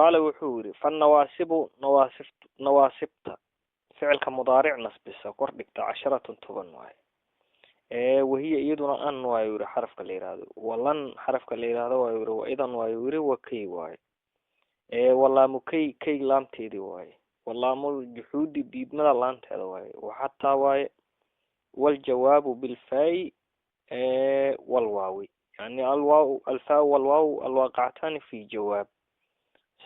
قال وحوري فالنواسب نواسبت فعل كمضارع نصبس كردكت 10 طبن واي وهي ايدنا ان وايوري حرف كليرادو ولن حرف كليرادو وايوري وايضا وايوري وكي واي والله مكي كي لامتيدي واي والله مو جحود ديدمدا لانتيدا واي وحتى واي والجواب بالفاء والواو يعني الواو الفاء والواو الواقعتان في جواب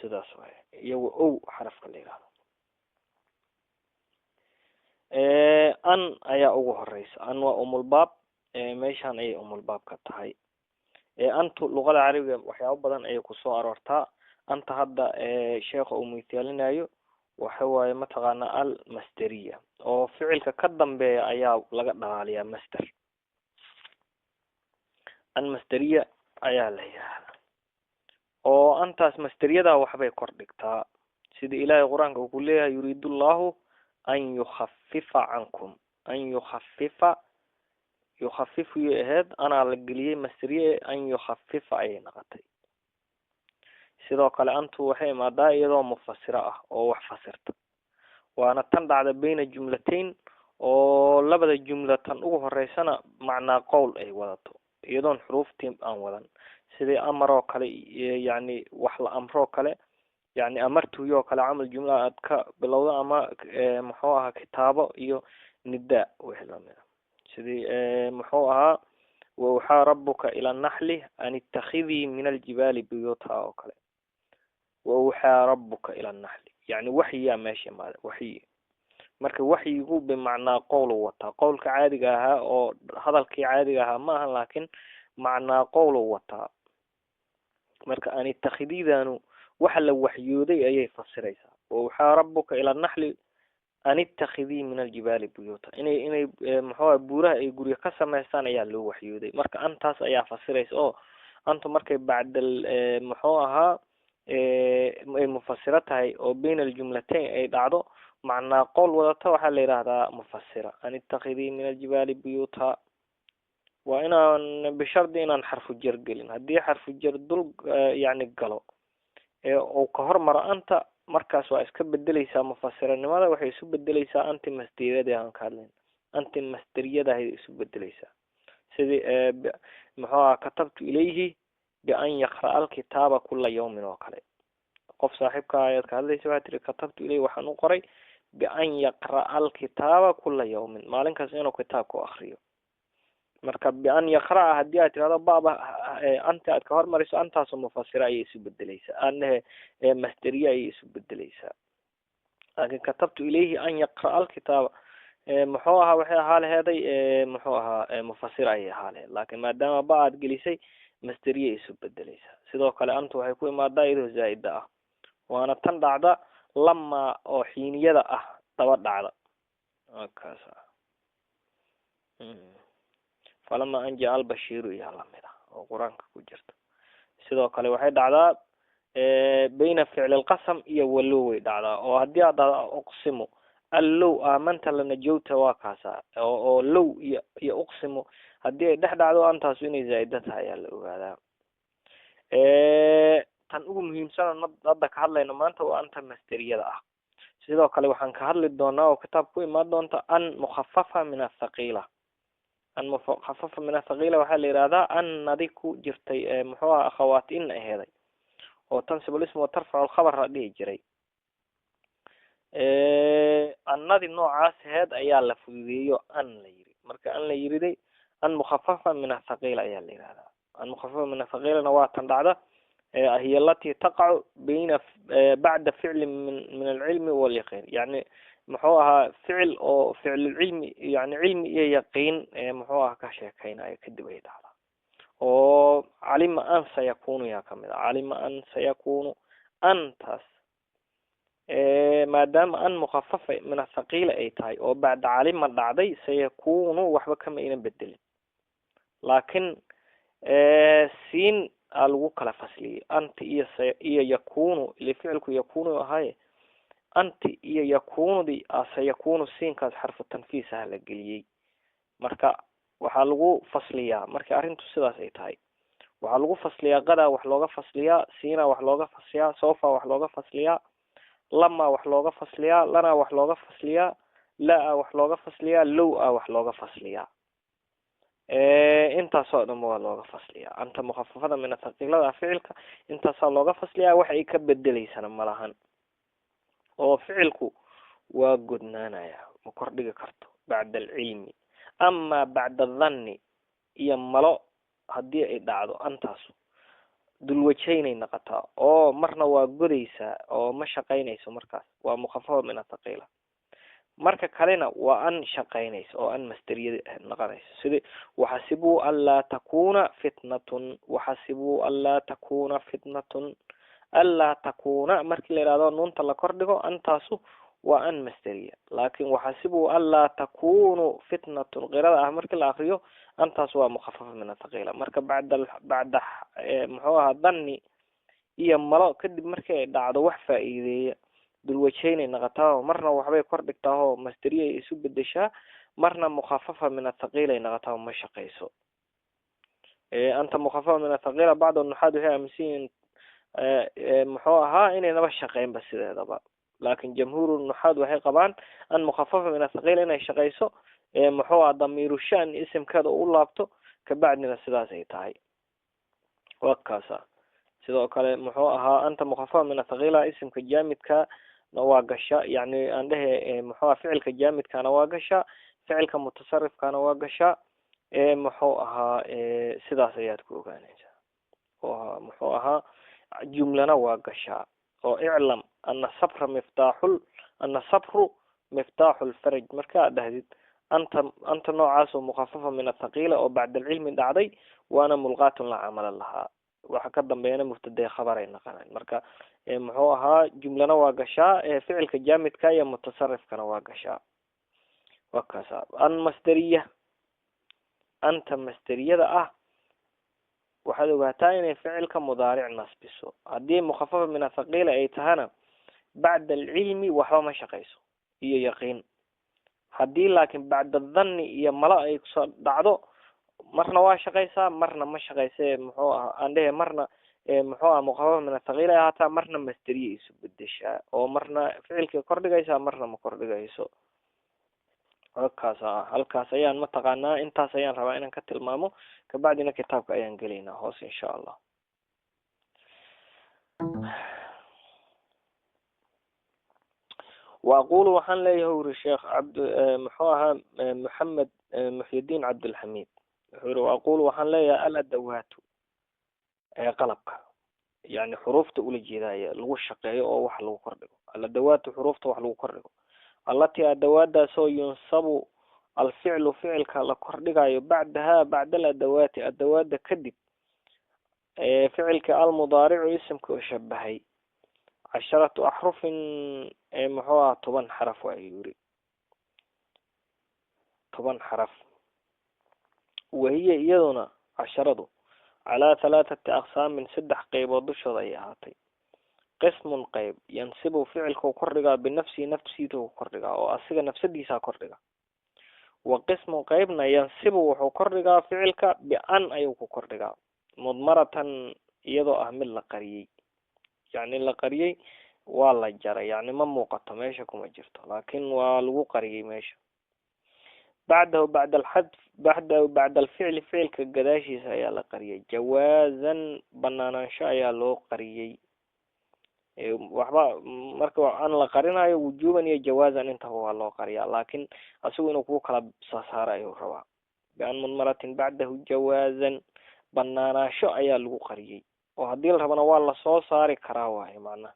سداس واي يو او حرف كليرادو أن أي أوجه الرئيس أن وأم الباب ماشان أي أم الباب كتاعي أنت اللغة العربية وحياة بدن أي قصة أرورتا أنت هذا شيخ أو مثالين أيو وحوى متغنى المسترية أو فعل كقدم بأيا لقد عليها مستر المسترية أيا ليها أو أنت مسترية ده وحبي كردكتا سيد إلهي قرآن كقولها يريد الله أن يخفف عنكم أن يخفف يهد أنا لقليه مستريه أن يخفف أي نقطي سيدو قال أنتو وحي ما دا يدو مفسرة أو وحفسرت وأنا تندع بين الجملتين أو لبدا الجملة تنقوه الرئيسانة معنى قول أي وضعتو يدون حروف تيم أن وضعن سيدي أمرو كالي يعني وحل أمرو كالي يعني أمرتو يو كالي عمل جملة أدكا بلوضا أما محوها كتابة يو نداء وحلا منها سيدي محوها ووحى ربك إلى النحل أن اتخذي من الجبال بيوتها وكلا ووحى ربك إلى النحل يعني وحي يا ماشي ماذا وحي مرك وحي يقول بمعنى قول وطا قول كعادي ها أو هذا الكي عادي ها ما لكن معنى قول وطا مرك أن اتخذي ذانو وحل وحيودي أي فسريسا ووحى ربك إلى النحل أن اتخذي من الجبال بيوتا إني محوا بورها يقولي قسم يستان أيها اللي وحيودي مرك أنتاس أيها فسريس أو أنتو مرك بعد المحوها مفسرتها أو بين الجملتين أي بعضه معنى قول وضعتها وحل هذا مفسرة أن اتخذي من الجبال بيوتا وإنا بشرط إن حرف الجر قلن هدي حرف الجر دول يعني قلو أو كهر مرة أنت markaas waa iska bedelaysaa mufasiranimada waxay isu bedelaysaa anti masderiyada aan ka hadlayn anti masderiyada ay isu bedelaysaa sidii maxaa katabtu ilayhi bi an yaqra alkitaba kull yawmin oo kale qof saaxiibka ayad ka hadlaysaa waxa tiri katabtu ilayhi waxaan u qoray bi an yaqra alkitaba kull yawmin maalin kasta inuu kitaabku akhriyo marka bi an yaqra hadii aad tirado baaba anta aad ka hormariso antaas mufasira ay isu bedelaysaa anna masderiya ay isu bedelaysaa laakiin katabtu ilayhi an yaqra alkitaba muxuu ahaa waxay ahaa leeday muxuu ahaa mufasir ay ahaa laakiin maadaama ba aad gelisay masderiya isu bedelaysaa sidoo kale antu waxay ku imaadaa iyadoo zaa'ida ah waana tan dhacda lama oo xiiniyada ah daba dhacda kaas فلما أن جاء البشير يا لمدا وقرآن كوجرت سيدو كله waxay dhacdaa بين فعل القسم iyo walow way dhacdaa oo hadii aad uqsimo allow aamanta lana joogta waa kaasa oo low iyo uqsimo hadii ay dhex dhacdo antaas inay zaa'ida tahay la ogaadaa tan ugu muhiimsan hadda ka hadlayno maanta waa anta masderiyada ah sidoo kale waxaan ka hadli doonaa oo kitaab ku imaan doonta an mukhaffafa min athqila أن مخفف من الثقيلة وحال هذا أن نذيك جرتي محوها أخوات إن هذا وتنسب الاسم وترفع الخبر هذه جري أن نذي النوع عاس هذا أيال لفظيه أن ليري مركا أن ليري دي أن مخففة من الثقيلة أيال ليري هذا أن مخففة من الثقيلة نواة تندعده هي التي تقع بين بعد فعل من العلم واليقين يعني محوها فعل أو فعل العلم يعني علم يقين محوها كشيكين أي كدبي هذا أو علم أن سيكون يا كمل علم أن سيكون أنتس ما دام أن مخففة من الثقيلة أي تاي أو بعد علم الدعدي سيكون وحبة كم ينبدل لكن سين الوكالة فصلي أنت يكون لفعلك يكون هاي أنت يكون دي سيكون سين كاس حرف التنفيس هلا قليي مركا وحلو فصلية مركا أرنتو سداس أي تاي waxaa lagu fasliyaa qadaa wax looga fasliyaa, siina wax looga fasliyaa, sofa wax looga fasliyaa, lama wax looga fasliyaa, lana wax looga fasliyaa, la wax looga fasliyaa, low wax looga fasliyaa. intaasoo dhan waa looga fasliyaa. anta mukhafafada min athaqiilada ficilka intaasaa looga fasliyaa, wax ay ka bedeleysana malahan. oo ficilku waa godnaanaya, ma kordhigi karto bacda alcilmi. ama bacda adhanni iyo malo haddii ay dhacdo antaasu dulwajaynay noqotaa, oo marna waa godaysaa oo ma shaqaynayso, markaas waa mukhafafa min athaqiila. marka kalena waa an shaqaynayso oo an masderiyada noqonayso, sida waxasibuu anlaa takuna fitnatun, waxasibuu anlaa takuna fitnatun. anlaa takuna markii la yihahdo nuunta la kordhigo antaasu waa an masderiya, laakin waxasibuu anlaa takunu fitnatun qirada markii la akriyo antaas waa mukhafafa min athaqiila. marka bacda muxuu ahaa dhanni iyo malo kadib markii ay dhacdo wax faa'iideeya dulwajaynay noqotaa, marna waxbay kordhigtaa oo masderiya ay isu bedeshaa, marna mukhafafa min athaqiilay noqotaa ma shaqayso. anta mukhafafa min athaqiila bacd nuxaad waxay aaminsan yihiin muxuu ahaa inaynaba shaqeynba sideedaba, laakin jamhuur nuxaad waxay qabaan an mukhafafa min athaqiila inay shaqayso, muxuu aha damiiru shan isimkeeda u laabto kabacdina sidaas ay tahay. wakaasa sidoo kale muxuu ahaa anta mukhafafa min athaqiila isimka jaamidka waa gasha, yani aan dhehe muxuu aha ficilka jaamidkana waa gasha, ficilka mutasarifkana waa gasha. muxuu ahaa sidaas ayaad ku ogaanaysaa. oo muxuu ahaa jumlana waa gashaa, oo iclam ana sabru miftaaxu lfaraj markaad dhahdid anta noocaas oo mukhafafa min athaqiila oo bacda alcilmi dhacday, waana mulqaatun la camala lahaa, waxa ka dambeeyana mubtadae khabaray naqanayn. marka muxuu ahaa jumlana waa gashaa, ficilka jaamidka iyo mutasarifkana waa gashaa. wakaasa an masderiya, anta masderiyada ah waxaad ogaataa inay ficilka mudaaric nasbiso. haddii mukhafafa min athaqiila ay tahana bacda alcilmi waxba ma shaqayso iyo yaqiin. haddii laakin bacda dhanni iyo malo ay kusoo dhacdo, marna waa shaqaysaa marna ma shaqayse. muxuu aha aan dhehe marna muxuu aha mukhafafa min athaqiila ay ahaataa, marna masderiya isu bedeshaa, oo marna ficilkay kordhigaysaa marna ma kordhigayso. halkaas ayaan mataqaanaa intaas ayaan rabaa inaan ka tilmaamo, kabacdina kitaabka ayaan gelaynaa hoos insha allah. واقول waxaan leeyahay uri sheekh muxuu ahaa maxamed muxyidiin cabdulxamiid wuxuu yiri واقول waxaan leeyahay aladawaatu qalabka, yani xuruufta ula jeedaya lagu shaqeeyo oo wax lagu kordhigo. aladawaatu xuruufta wax lagu kordhigo, allatii adawaadaasoo yunsabu alficlu ficilka la kordhigayo bacdaha bacda aladawaati adawaada kadib ficilka almudaaricu isimka shabahay 10 axrufin muxuu aha 10 xaraf waa yiri 10 xaraf. wahiya iyaduna 10 calaa 3 aqsaamin 3 qaybood dushooda ay ahaatay. qismun qayb yansibu ficilka kordhigaa binafsihi nafsiisa kordhigaa oo asiga nafsadiisa kordhiga. wa qismun qaybna yansibu wuxuu kordhigaa ficilka bian ayuu ku kordhigaa mudmaratan iyadoo ah mid la qariyay, yani la qariyay waa la jaray, yani ma muuqato meesha kuma jirto, laakin waa lagu qariyay meesha. bacdahu bacda alxadf bacda alficli ficilka gadaashiisa ayaa la qariyay. jawaazan banaanaansho ayaa loo qariyay. waxba marka aan la qarinayo wujuban iyo jawaazan intaba waa loo qariyaa, laakin asigu inuu ku kala saaro ayuu rabaa. bian mudmaratin bacdahu jawaazan banaanaasho ayaa lagu qariyay, oo haddii la rabana waa lasoo saari karaa waayo macnaha,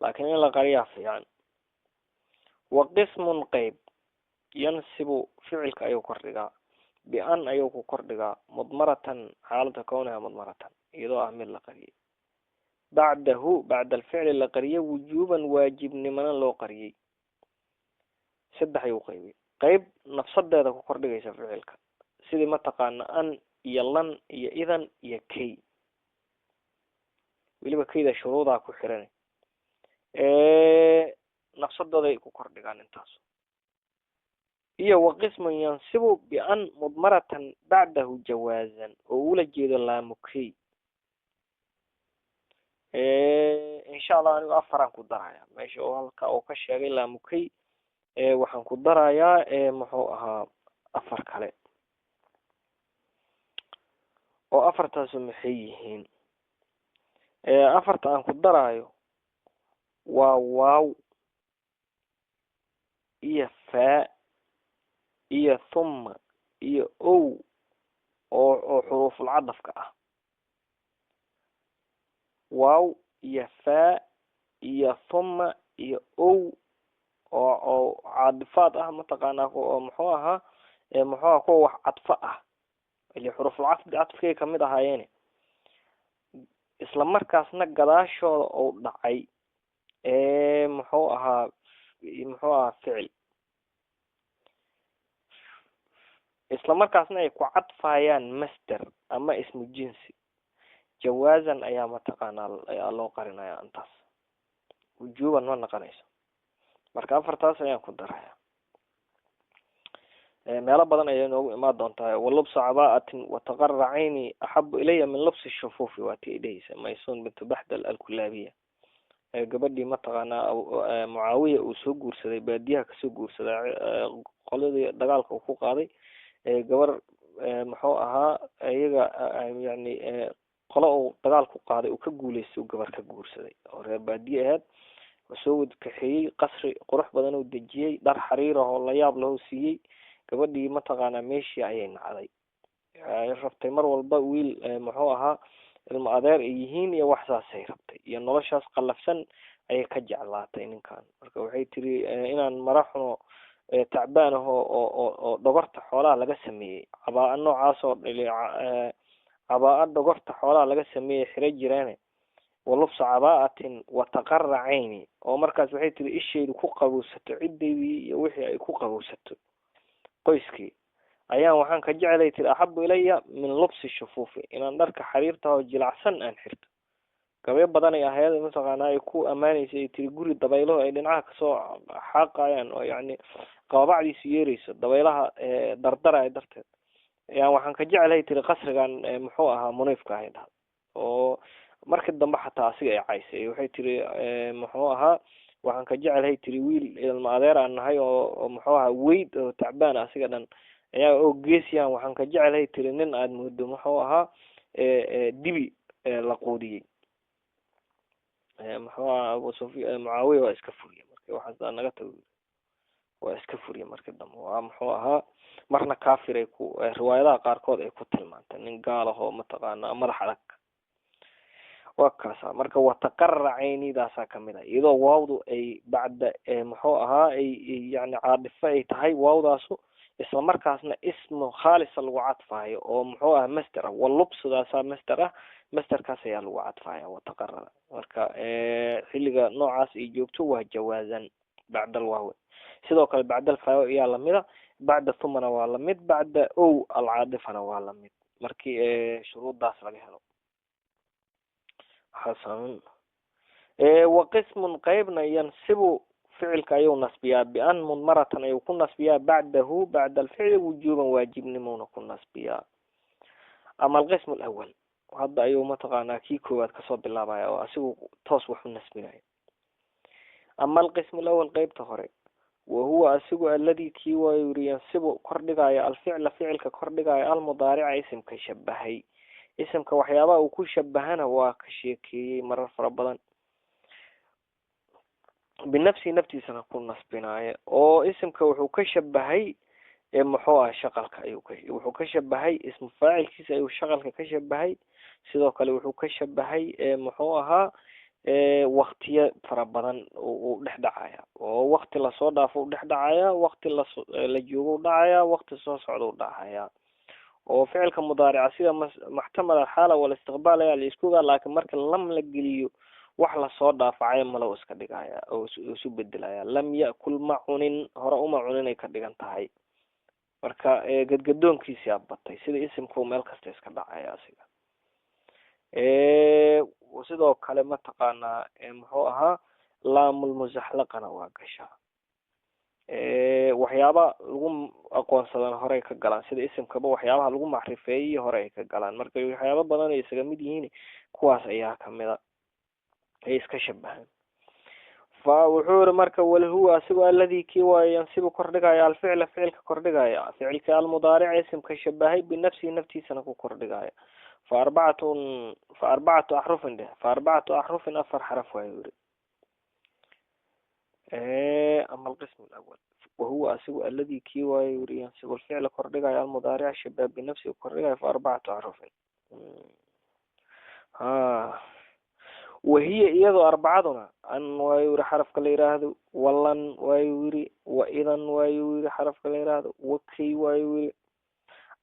laakin in la qariyaa fiican. wa qismun qayb yansibu ficilka ayuu kordhigaa bian ayuu ku kordhigaa mudmaratan xaalada kownaha mudmaratan iyadoo ah mid la qariyay. bacdahu bacda alficli la qariyay wujuban waajibnimana loo qariyay. 3 ayuu qaybay. qayb nafsadeeda ku kordhigaysa ficilka sidii mataqaana an iyo lan iyo idan iyo kay, weliba kayda shuruudaa ku xiran nafsadooda ay ku kordhigaan intaas. iyo waqismun yansibu bian mudmaratan bacdahu jawaazan oo ula jeedo laamukey insha allah anigu afaraan ku daraya meesha oo halka uu ka sheegay laamukey waxaan ku darayaa muxuu ahaa afar kale oo afartaasu maxay yihiin afarta aan ku daraayo waa waaw iyo faa iyo thuma iyo ow oo xuruuful cadafka ah waaw iyo faa iyo thuma iyo ow oo caadifaad ah mataqaanaa oo muxuu ahaa kuwa wax cadfo ah ili xuruuful cadfkay kamid ahaayeene isla markaasna gadaashooda uu dhacay muxuu ahaa ficil isla markaasna ay ku cadfayaan masder ama ismu jinsi jawaazan ayaa mataqaanaa ayaa loo qarinaya intaas wujuuban ma naqonayso marka afartaas ayaan ku daraya meelo badan ayay noogu imaan doontaa walubsu cabaatin wataqarra cayni axabu ilaya min lubsi shufuufi waati ay dhehaysa maysuun bintu baxdal alkulaabiya gabadhii mataqaanaa mucaawiya uu soo guursaday baadiyaha kasoo guursaday qoladii dagaalka uu ku qaaday gabar muxuu ahaa iyaga yani qolo uu dagaal ku qaaday uu ka guuleystay uu gabar ka guursaday oo reer baadiye ahayd soo wad kaxeeyey qasri qurux badan uu dejiyey dhar xariir oo la yaab loo siiyey gabadhii mataqaanaa meeshii ayay nacday ay rabtay mar walba wiil muxuu ahaa ilmo adeer ay yihiin iyo wax saasay rabtay iyo noloshaas qallafsan ayay ka jeclaatay ninkan marka waxay tiri inaan mara xuno tacbaan oo dhogorta xoolaha laga sameeyey cabaa noocaas oo cabaa dhogorta xoolaha laga sameeyey xiro jireene walubsa cabaatin wataqarra cayni oo markaas waxay tiri ishaydu ku qabowsato cideydii iyo wixii ay ku qabowsato qoyskii ayaan waxaan ka jecelay tiri axabu ilaya min lubsi shufuufi inaan dharka xariirta oo jilacsan aan xirto gabyo badan ay ahayd mataqaanaa ay ku ammaanaysay ay tiri guri dabayluhu ay dhinacaha kasoo xaaqayaan oo yacni qaabacdiisu yeerayso dabaylaha dardaraya darteed ayaan waxaan ka jecelahay tiri qasrigan muxuu ahaa muniifka ahay dhahda oo markii dambe xataa asiga ay caysay waxay tiri muxuu ahaa waxaan ka jecelahay tiri wiil ilma adeer aan nahay oo muxuu ahaa weyd oo tacbaan asiga dhan ayaa oo geesiyaan waxaan ka jecelahay tiri nin aada moodo muxuu ahaa dibi la quudiyey muxuu ahaa abu sufyan mucaawiya waa iska furiye marka waxaas naga tago waa iska furiye markii dambe waa muxuu ahaa marna kafir ay ku riwaayadaha qaarkood ay ku tilmaantay nin gaal ahoo mataqaanaa madax adag waa kaasa marka wataqarra caynidaasaa kamid ah iyadoo waawdu ay bacda muxuu ahaa ay yani caadifo ay tahay waawdaasu isla markaasna ismu khaalisa lagu cadfaayo oo muxuu aha master ah walubsudaasaa master ah masterkaas ayaa lagu cadfaya wataqarra marka xilliga noocaas ay joogto waa jawaazan bacda alwaawe sidoo kale bacda alfaawo ayaa lamida bacda thumana waa lamid bacda ow alcaadifana waa lamid markii shuruuddaas laga helo xasan waqismun qeybna yansibu ficilka ayuu nasbiyaa bian mudmaratan ayuu ku nasbiyaa bacdahu bacda alficli wujuuban waajibnimona ku nasbiyaa ama alqism alawal hadda ayuu mataqaanaa kii koowaad kasoo bilaabaya oo asigu toos waxu nasbinaya ama alqism alawal qeybta hore wahuwa asigu aladi kii waa yiri yansibu kordhigaya alficla ficilka kordhigaya almudaarica isimka shabahay isimka waxyaabaha uu ku shabahana waa ka sheekeeyey marar fara badan binafsi naftiisana ku nasbinaayo oo isimka wuxuu ka shabahay muxuu ah shaqalka ayuu wuxuu ka shabahay ismu faacilkiisa ayuu shaqalka ka shabahay sidoo kale wuxuu ka shabahay muxuu ahaa waktiyo fara badan uu dhex dhacaya oo wakti lasoo dhaafo u dhex dhacaya wakti la joogo u dhacaya wakti soo socda u dhacaya oo ficilka mudaarica sida maxtamala xaala wal istiqbaal ayaa la isku ogaa laakiin marka lam la geliyo wax lasoo dhaafacaya malow iska dhigaya oo isu bedelaya lam yakul ma cunin hore uma cuninay ka dhigan tahay marka gadgadoonkiisia batay sida isimku meel kasta iska dhacaya asiga sidoo kale mataqaanaa muxuu ahaa laamul muzaxlaqana waa gashaa waxyaaba lagu aqoonsadaan hore ay ka galaan sida isimkaba waxyaabaha lagu macrifeeyey hore ay ka galaan marka waxyaaba badan ay isaga mid yihiin kuwaas ayaa kamida ay iska shabahaan fa wuxuu yiri marka wal huwa asigu alladhi kii waayo yansibu kordhigaya alficla ficilka kordhigaya ficilka almudaaric isimka shabahay binafsihi naftiisana ku kordhigaya فأربعة أحرف أفر حرف ويوري أما القسم الأول وهو أسوء الذي كي ويوري ينسب الفعل كردقا المضارع الشباب بنفسه كردقا فأربعة أحرف وهي إيضا أربعتنا أن ويوري حرف كالإراد واللن ويوري وإذا ويوري حرف كالإراد وكي ويوري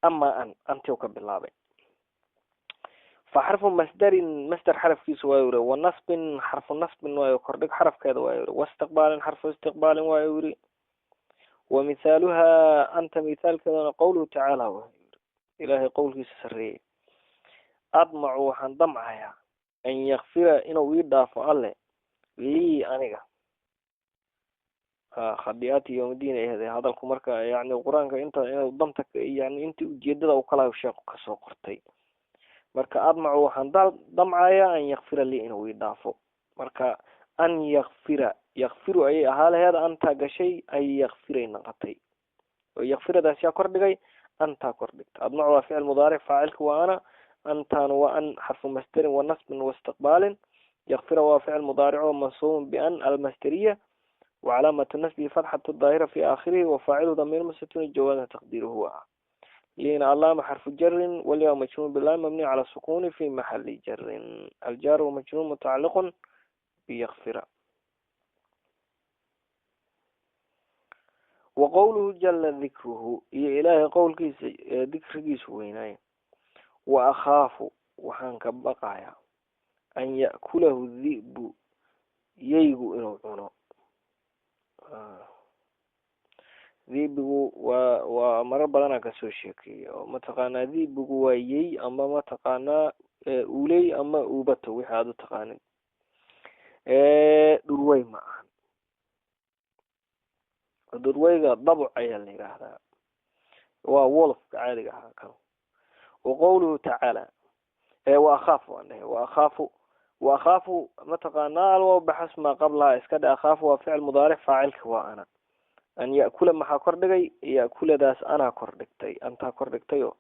أما أنت وكبالله فحرف مصدر حرف كيس ويوري ونصب حرف نصب ويكردق حرف كذا ويوري واستقبال حرف استقبال ويوري ومثالها أنت مثال كذا قوله تعالى ويوري إلهي قوله سري أطمع وحندمعها أن يغفر إنه يضاف الله لي أنيقا خبيئات يوم الدين هذا الكمركة يعني القرآن أنت ضمتك يعني أنت جدد أو كلا وشاق كسوقرتي marka admacu waxaan damcaya an yakfira li inuu idaafo marka an yakfiru ayay ahaalaheeda antaa gashay ay yakfiray naqatay oo yakfiradaas yaa kordhigay antaa kordhigta admacu waa ficil mudaaric faacilka waa ana antaana waa an xarfu masdarin wa nasbin wa istiqbaalin yakfira waa ficil mudaaric oo mansuubun bian almasdariya وعلامة نسبه فتحة الظاهرة في آخره وفاعله ضمير مستتر جواز تقديره هو لين علامة حرف جر والياء مجرور بالله مبني على السكون في محل جر الجار ومجرور متعلق بيغفر وقوله جل ذكره يا إله قول كيس ذكر كيس ويناي وأخاف وحنك بقايا أن يأكله الذئب ييغو إنه عنه ذيبغو ومرة بدنا كسوشيكي متقانا ذيبغو ويي أما متقانا أولي أما أوبته وحادو تقاني دروي معهن درويغا ضبع أيال نيغاها وولف عادي هكذا وقوله تعالى وأخاف متقانا وبحسب ما قبلها اسكد أخاف وفعل مضارع فاعلك وأنا أن يأكل ما كردقي يأكل داس أنا كردقتي أنت كردقتيو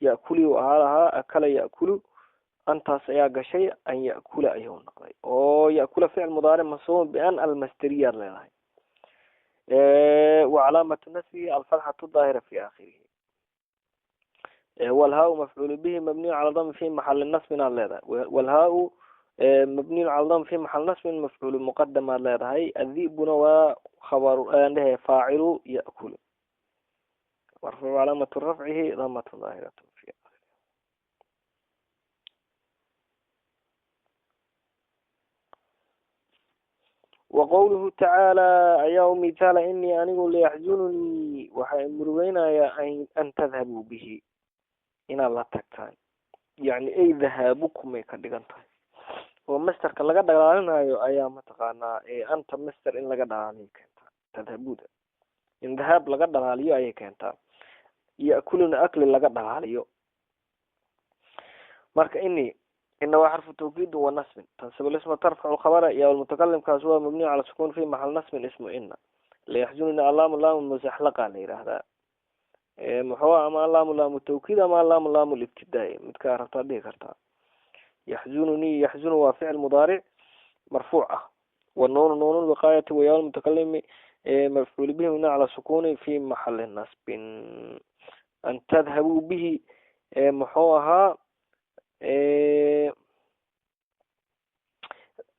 يأكل وهذا أكل يأكل أنت سياق شيء أن يأكل أيون نقضي أو يأكل فعل مضارع منصوب بأن المسترية لله وعلامة نسبه الفتحة الظاهرة في آخره والهاء مفعول به مبني على ضم في محل النصب من الله والهاء مبني على ضم في محل نصب مفعول مقدم على هاي الذئب وخبر له فاعل يأكل مرفوع علامة رفعه ضمة ظاهرة في آخره وقوله تعالى يوم مثال إني أنقول ليحزنني وحيمرون أن تذهبوا به إن الله تكتان يعني أي ذهابكم يكدقنتها ومستر لقد دغالنا ايا متقانا انت مستر ان لقد دغالي كنت تذهبود ان ذهاب لقد دغاليو اي كنت ياكلون اكل لقد دغاليو marka إن حرف توكيد ونصب تنسب الاسم ترفع الخبر يا المتكلم كاسوا مبني على السكون في محل نصب اسمه إن ليحزنون اللام المزحلقة هذا محوا أما اللام التوكيد أما اللام الابتدائي متكاررة به كرتا يحزنني يحزن وفعل مضارع مرفوعة والنون نون الوقاية ويا المتكلم مفعول به من على سكون في محل نصب أن تذهبوا به محوها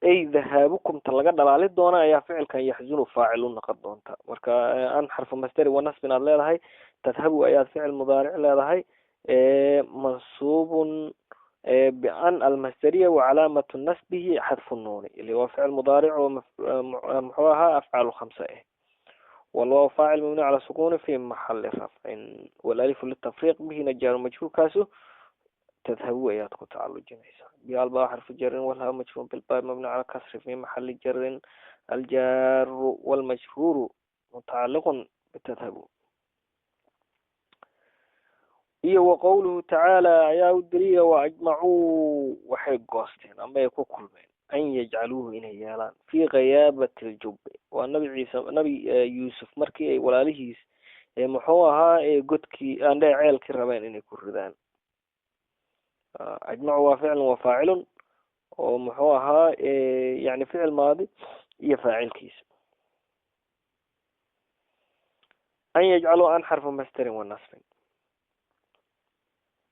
أي ذهابكم تلقى دلالة دونا يا فعل كان يحزن فاعل نقد دونتا مركا أن حرف مصدر ونصب على هاي تذهبوا أي فعل مضارع على هاي منصوب بأن المصدرية وعلامة نسبه حذف النون اللي هو فعل مضارع ومحوها أفعال 5 والواو فاعل مبني على سكون في محل رفع والألف للتفريق به نجار مجهول كاسو تذهبوا أياتكم تعالوا جنيسا بالباء حرف جر والها مجهول بالباء مبني على كسر في محل جر الجار والمجهور متعلق بتذهبوا. iyo وqowluhu tacaalى ayaa u deliya waajmacuu waxay goosteen ama ay ku kulmeen an yajcaluuhu inay yeelaan fii khayaabati ljubbi. waa nabi ciise nabi yuusuf markii ay walaalihiis muxuu ahaa godkii andhe ceelkii rabeen inay ku ridaan. ajmacu waa ficlun wa faacilun oo muxuu ahaa yani ficil maadi iyo faacilkiisa. an yajcaluu an xarfu masdarin wa nasbin.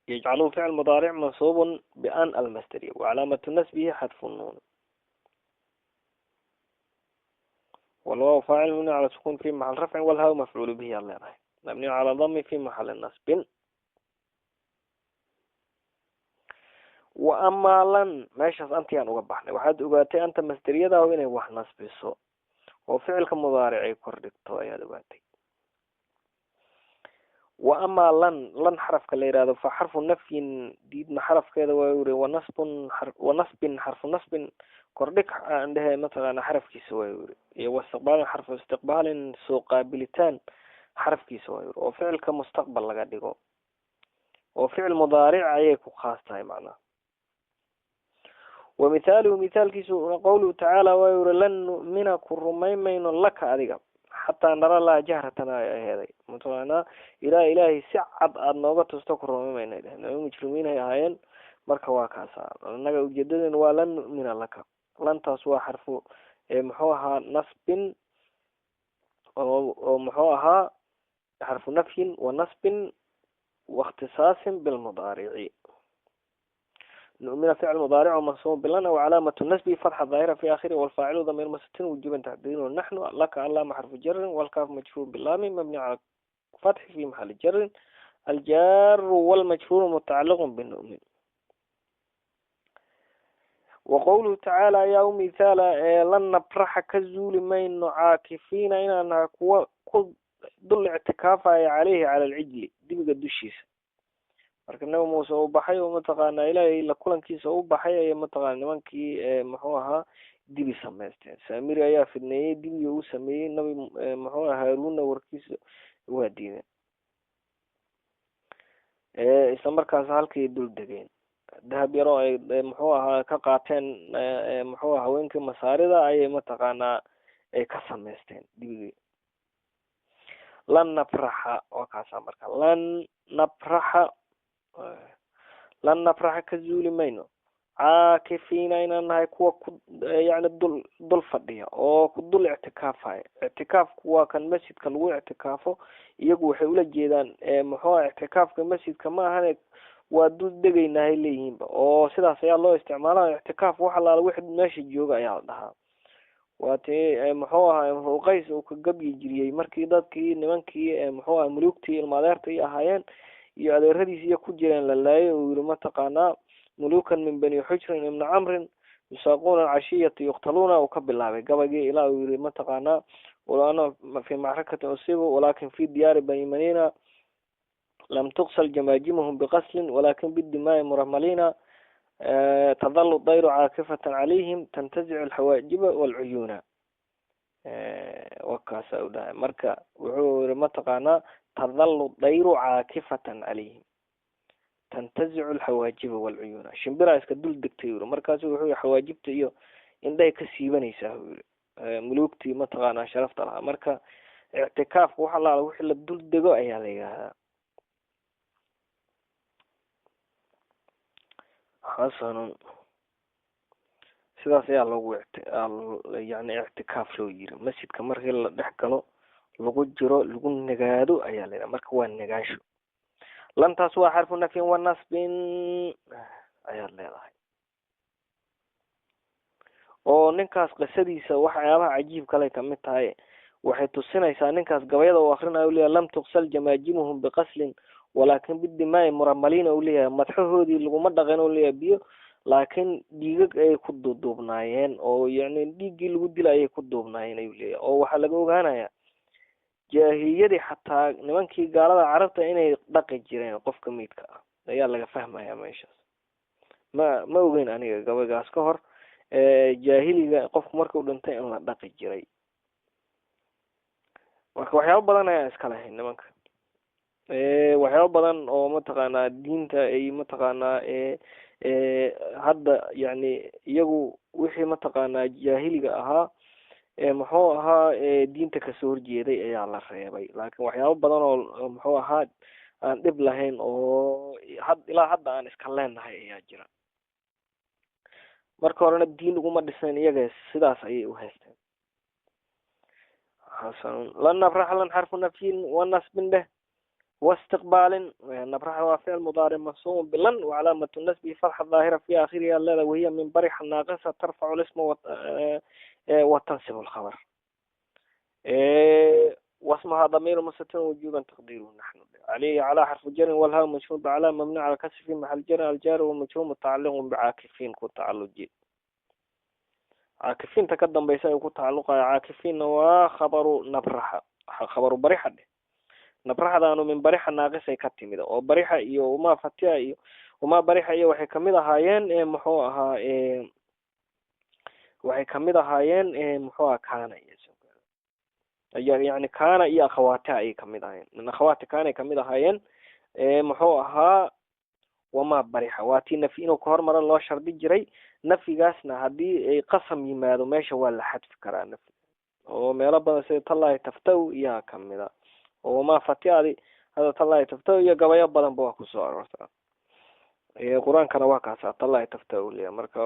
يجعلوا فعل مضارع منصوب بأن المصدرية وعلامة نسبه حذف النون والواو فاعل مبني على سكون في محل رفع والهاء مفعول به الله يرحمه مبني على ضم في محل نصب. وأما لن ماشي أنت يعني وضحنا وحد أقاتي أنت مصدرية ده وين واحد نصب الصو وفعل كمضارع يكرر يا دواتي. وأما لن حرف كليرادو فحرف نفي ديدنا حرف كذا ويوري ونصب حرف نصب كردك عندها مثلا حرف كيس ويوري واستقبال حرف استقبال سو قابلتان حرف كيس ويوري وفعل كمستقبل لقى ديقو وفعل مضارع أيكو خاصة معنا. ومثاله مثال كيس قوله تعالى ويوري لن نؤمن كرمين لك أديقا حتى نرى الله جهرتنا هذا مثلا إلهي سعد النوبة تستقر مما إنه مجرمين هايين مركوا كاسا لأننا وجدنا ولن من لك لن تسوى حرف محوها نصب ومحوها حرف نفي ونصب واختصاص بالمضارع. نؤمن فعل مضارع ومنصوب بلنا وعلامة النسب فتحة ظاهرة في آخره والفاعل ضمير مستتر وجوبا تقديره نحن لك علامة حرف جر والكاف مجرور باللام مبني على فتح في محل جر الجار والمجرور متعلق بالنؤمن. وقوله تعالى يا مثال لن نبرح كالزول من عاكفين إننا ضل اعتكافا عليه على العجل دي بقى دوشيس marka nabi muuse uu baxay oo mataqaana ilaahay la kulankiisa uu baxay ay mataqaana nimankii muxuu ahaa dibi sameysteen. saamiri ayaa fidneeyay dibi uu sameeyay nabi muxuu ahaa Haaruna warkiisa waa diiday isla markaas halkii dul degeen dahab yaro ay muxuu ahaa ka qaateen muxuu ahaa haweenkii masaarida ayay mataqaana ay ka sameysteen dibigii. lan nafraha oo kaasa marka lan nafraha كزول mayno caakifina inaan nahay kuwa ku yani dul fadhiya oo ku dul ictikaafaya. ictikaafku waa kan masjidka lagu ictikaafo iyagu waxay ula jeedaan muxuu ictikaafka masjidka ma ahan waa dul degaynahay leeyihiinba oo sidaas ayaa loo isticmaalaa. ictikaaf waxa la wixii meesha jooga ayaa dhahaa waati muxuu ahaa qays uu ka gabyi jiriyay markii dadkii nimankii muxuu ahaa mulugtii ilmaadeerta ahaayeen iyo adeeradiis iyo ku jireen la laayay oo yiri mataqaana mulukan min bani hujr ibn amr yusaquna ashiyati yuqtaluna wa kabilaabay gabagii ilaa uu yiri mataqaana walaana fi macrakati usibu walakin fi diyar bani manina lam tuqsal jamajimuhum biqasl walakin bidimaa'i muramalina تظل الطير عاكفة عليهم تنتزع الحواجب والعيون وكاسا ودا مركا وحور متقانا تظل الطير عاكفة عليهم تنتزع الحواجب والعيون شمبرا اسك دول دكتير مركاس وحور حواجبته iyo inday ka siibanaysa mulugtii mataqaana sharafta laha marka i'tikaaf waxa la wixii la dul dego ayaa la yiraahdaa. حسن sidaas ayaa lagu yani i'tikaaf loo yiri masjidka markii la dhex galo lagu jiro lagu nagaado ayaa la marka waa nagaasho. lantaas waa xarfu nafin wa nasbin ayaa leedahay oo ninkaas qisadiisa waxyaabaha cajiib kale ka mid tahay waxay tusinaysaa ninkaas gabayada uu akhrinayo leeyahay lam tuqsal jamaajimuhum biqaslin ولكن بالدماء مرملين أولياء مدحوه دي لقوم دقن أولياء بيو لكن ديجك أي كدو دوبناين أو يعني ديجي الودي لا أي كدو دوبناين أولياء أو حلقوا هنا يا جاهية دي حتى نمان كي قالوا عرفت إني دقي جيرين قف كميتك يلا فهمها يا ماشي ما وين أنا قبل جاس كهر جاهلي قف مركب دنتين أنا دقي جيرين marka waxyaabo badan ayaan iska lahayn nimanka waxyaabo badan oo mataqaanaa diinta ay mataqaanaa hadda yani iyagu wixii mataqaanaa jaahiliga ahaa muxuu ahaa diinta kasoo horjeeday ayaa la reebay laakiin waxyaabo badan oo muxuu ahaa aan dhib lahayn oo ilaa hadda aan iska leenahay ayaa jira marka horena diin uguma dhisayn iyaga sidaas ayay u haysteen حسن لن نفرح لن حرف نفي والنصب به واستقبال نفرح وفعل مضارع منصوب بلن وعلامة النسب فتحة ظاهرة في آخرها اللذا وهي من برح الناقصة ترفع الاسم وتنصب الخبر واسمها ضمير مستتر وجوبا تقديره نحن عليه على حرف جر والهاء مشهور بعلامة ممنوع على كسر في محل جر الجار ومجهول متعلق بعاكفين كتعلق جيد عاكفين تقدم بيسا يكون تعلق عاكفين وخبر نبرحة خبر بريحة نبرحة دانو من بريحة ناقصة كتميدا وبريحة إيو وما فتيا إيو وما بريحة إيو وحي كميدا هايين محوها وحي كميدا هايين محوها كان يعني كان إيا أخواتها إيا كميدا هايين من أخواتي كان كميدا هايين محوها وما بريحة واتي نفينو كهر مرة الله شردي جري نفي قاسنا هدي قسم يمادو ماشا ولا حد فكرة نفي وميلا بنا سيد الله تفتو إياها كمدا وما فتيا دي هذا الله تفتو إيا قبايا بنا بواكو سؤال ورسا قرآن كان واقع ساعة الله تفتو ليا مركا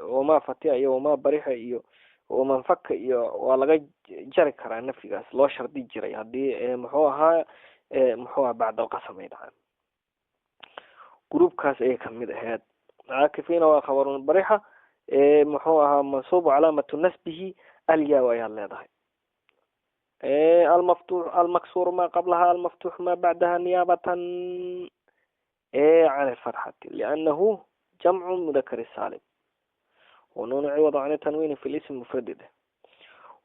وما فتيا إيا وما بريحة إيا ومن فك إيا ولا جري كرا نفي قاس الله شردي جري هدي محوها بعد القسم يدعان جروب كاس كمد هاد عاكفين وخبر بريحة محوها منصوب علامة نسبه الياء ويا الله المفتوح المكسور ما قبلها المفتوح ما بعدها نيابة عن الفتحة لأنه جمع مذكر السالم ونون عوض عن التنوين في الاسم مفرد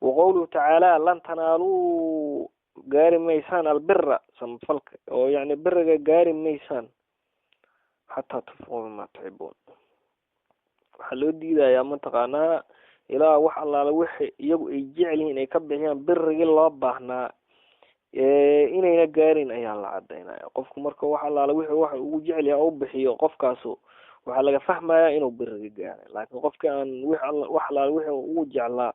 وقوله تعالى لن تنالوا قارم ميسان البر سنفلك يعني بر قارم ميسان حتى تفهموا مما تحبون waxaa diidayaa mataqaanaa ilaa wax allaala wixii iyagu ay jecel yihiin ay ka bixiyaan birrigii loo baahnaa inayna gaarin ayaa la cadaynaya qofku marka wax allaala wixii waxa ugu jecel yahay u bixiyo qofkaasu waxaa laga fahmayaa inuu birrigi gaaray laakiin qofkii aan wax allaala wixii ugu jeclaa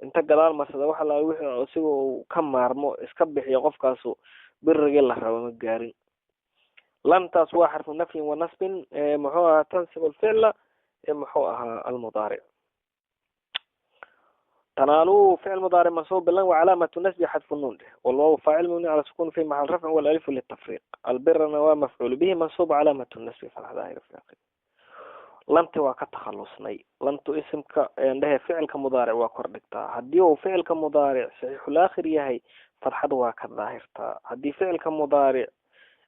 inta gadaal marsada wax allaala wixii isagoo ka maarmo iska bixiyo qofkaasu birrigii la rabo ma gaarin لن تسوى حرف نفي ونصب محوها تنصب الفعل محوها المضارع تنالوا فعل مضارع منصوب باللن وعلامة النسب حذف النون والواو فاعل مبني على سكون في محل رفع والالف للتفريق البر نواه مفعول به منصوب علامة النسب في الظاهر في آخره لن توا كتخلصني لن تو اسمك عنده فعل كمضارع وكردكتا هديه فعل كمضارع صحيح الآخر يهي فرحد وكظاهرتا هدي فعل كمضارع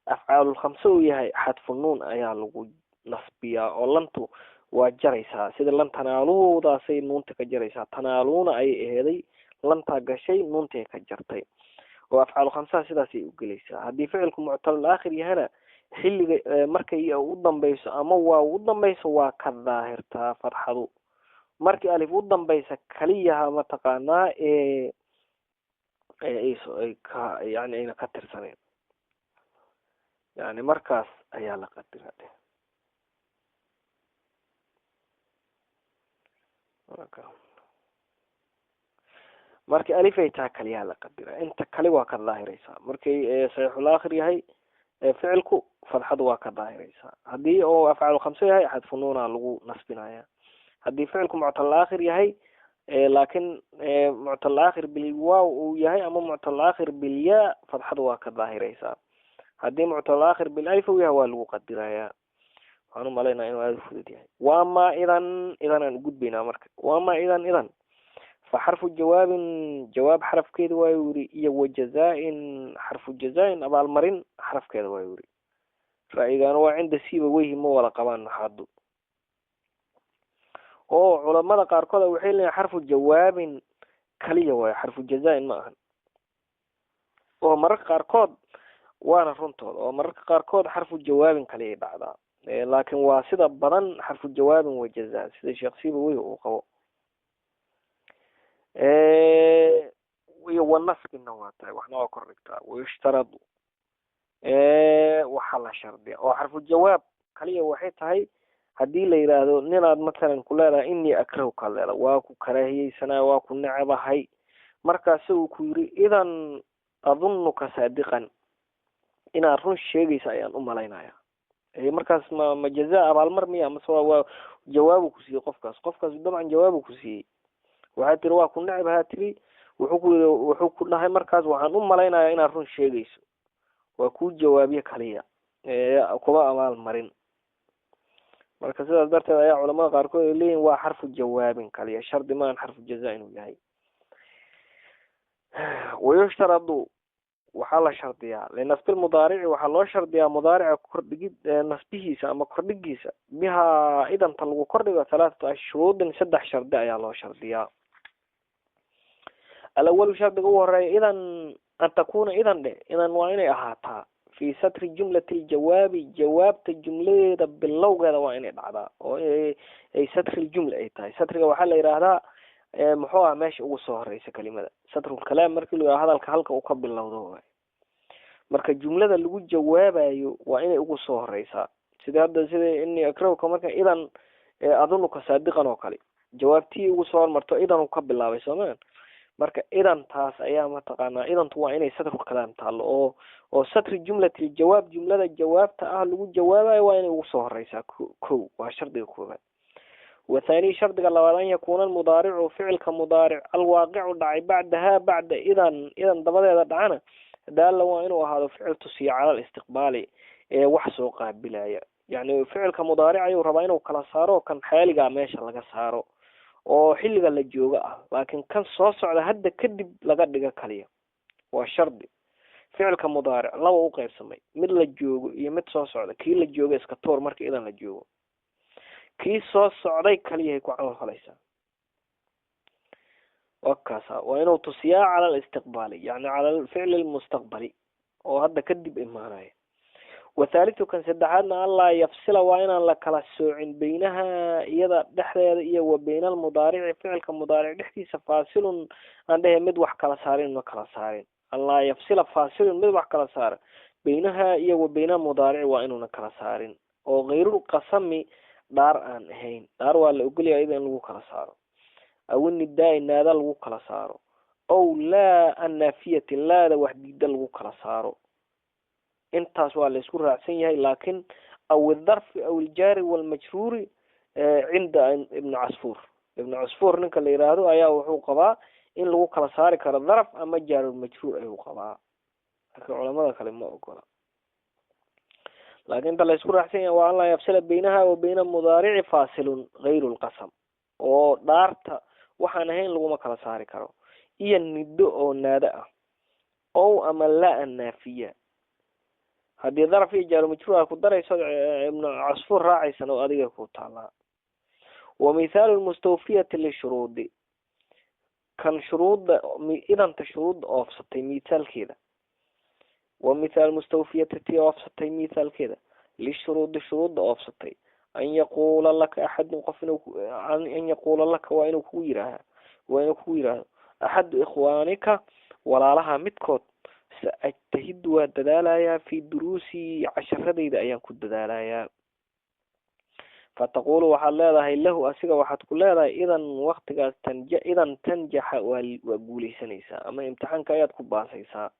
أفعال الخمسة يهي حذف النون أيا لغو نصبيا ولنتو وجريسا سيد لن تنالو دا سي نون تكجريسا تنالون أي إهدي لن تاقشي نون تكجرتي وأفعال الخمسة سيدا سي أقليسا هدي فعلكم معطل الآخر يهنا حلي مركي ودن بيس أموا ودن بيس وكظاهرتا فرحدو مركي ألف ودن بيس كليها متقانا يعني أين كتر سنين يعني مركز أيا لقدر هذا مركي ألف يتاكل يا لقدر أنت كلي واك الظاهر يسا مركي صحيح الآخر يهي فعلكو فرحض واك الظاهر يسا هدي أو أفعال خمسة يهي حد فنونا لغو نصبنا يا هدي فعلكو معطل الآخر يهي لكن معطل الآخر بالواو يهي أما معطل الآخر بالياء فرحض واك الظاهر يسا هدي معطل الآخر بالألف ويهوى المقدرة أنا مالينا إنه ألف ودي وأما إذا نقول بينا مركب وأما إذا فحرف الجواب جواب حرف كذا ويوري وجزاء حرف الجزاء أبا المرين حرف كذا ويوري فإذا هو عند سيبويه ما ولا قبان حدو أو علماء قاركودا وحيل حرف الجواب كليه ويا حرف الجزاء ما ومرك قاركود وانا رنتود ومرك قاركود حرف الجواب كليه بعدها لكن واسدة بدن حرف الجواب والجزاء سيدا شخصي بويه وقوه والنصب النواتي وإحنا وكررتها ويشترط وحل شرطي وحرف الجواب خليه وحيد هاي هدي لي يراهدو نيناد مثلا كلها إني أكرهك الله واكو كراهية سنة واكو نعبة هاي مركاسو كوري إذا أظنك صادقا إن أرون شيء سايان لينايا markaas ma jazaa abaalmar miya mase waa jawaabu ku siiyey qofkaas dabcan jawaabu ku siiyey waxaa tiri waa ku necab haa tiri wuxuu ku dhahay markaas waxaan u malaynayaa inaad run sheegayso waa kuu jawaabiye kaliya kuba abaal marin marka sidaas darteed ayaa culamada qaarkood ay leeyihin waa xarfu jawaabin kaliya shardi maan xarfu jazaa inuu yahay wayushtaradu waxaa la shardiyaa linasbi lmudaarici waxaa loo shardiyaa mudaarica kordhigid nasbihiisa ama kordhigiisa bihaa idanta lagu kordhigo halaathatu shuruudin 3 shardi ayaa loo shardiyaa alawalu shardiga ugu horeeya idan an takuna idan waa inay ahaataa fi satri jumlati ljawaabi jawaabta jumladeeda bilowgeeda waa inay dhacdaa oo ay satri ljumla ay tahay satriga waxaa la yidhaahdaa muxuu ah meesha ugu soo horeysa kelimada satrul kalaam markii la hadalka halka uu ka bilowdo marka jumlada lagu jawaabayo waa inay ugu soo horeysaa sida inni akrahuka marka idan adunuka saadiqan oo kale jawaabtii ugu soo hormarto idan uu ka bilaabay Soomaan marka idan taas ayaa mataqaanaa idantu waa inay satrul kalaam taalo oo satri jumlati jawaab jumlada jawaabta ah lagu jawaabayo waa inay ugu soo horeysaa ko waa shardiga koobaad وثاني شرط لو أن يكون المضارع فعل كمضارع الواقع دعي بعدها بعد إذا ضبط دعنا ده لو إنه هذا فعل تصير على الاستقبال وحسو قابلة يعني فعل كمضارع يربعين وكلا صاروا كان حالي قامش لقى صاروا أو حل قال الجوجا لكن كان صوص على هذا كذب لقى دقة كليه والشرط فعل كمضارع لو وقع سمي مثل الجوجا يمت صوص على كيل الجوجا إسكتور مرك إذا الجوجا kii soo socday kaliya ku camal falaysa wakaasa waa inuu tusiyaa cala al-istiqbali yani cala al-fi'l al-mustaqbali oo hadda kadib imaanaya وثالث كان سدحنا الله يفصل وإن لا كلا سوعين بينها يدا دحdeeda iyo وبين المضارع فعل كمضارع دحdiisa فاصل عنده mid wax kala saarin ma kala saarin الله يفصل فاصل mid wax kala saar بينها iyo وبين المضارع waa inuu kala saarin oo غير القسم دار aan ahayn daar waa la ogol yahay in lagu kala saaro aw nidaa inaada lagu kala saaro aw la annafiyati la wax diida lagu kala saaro intaas waa la isku raacsan yahay laakiin aw الظرف aw الجار والمجرور عند ابن عصفور ninka la yiraahdo ayaa wuxuu qabaa in lagu kala saari karo ظرف ama jaar والمجرور ayuu qabaa marka culimada kale ma ogola لكن تلا يذكر حسين والله يفصل بينها وبين المضارع فاصل غير القسم أو دارت وحنهين لو ما كلا ساري كرو إيه الندو أو نادأ أو أملا النافية هذه ظرف يجعل مجرورها كدر يسوع ابن عصفور راعي سنو أديه كوتالا ومثال المستوفية للشروط دي كان شروط إذا أنت شروط أوفستي مثال كذا ومثال مستوفية تي أوفستي مثال كذا للشروط شروط أوفستي أن يقول لك أحد أن يقول لك وإنه كويرها أحد إخوانك ولا لها متكوت سأجتهد ودلالايا في دروسي 10 إذا أيام كنت دلالايا فتقول وحال هاي له أسيقا وحد كلها إذا وقت إذا تنجح وقولي سنيسا أما امتحان كايات كباسيسا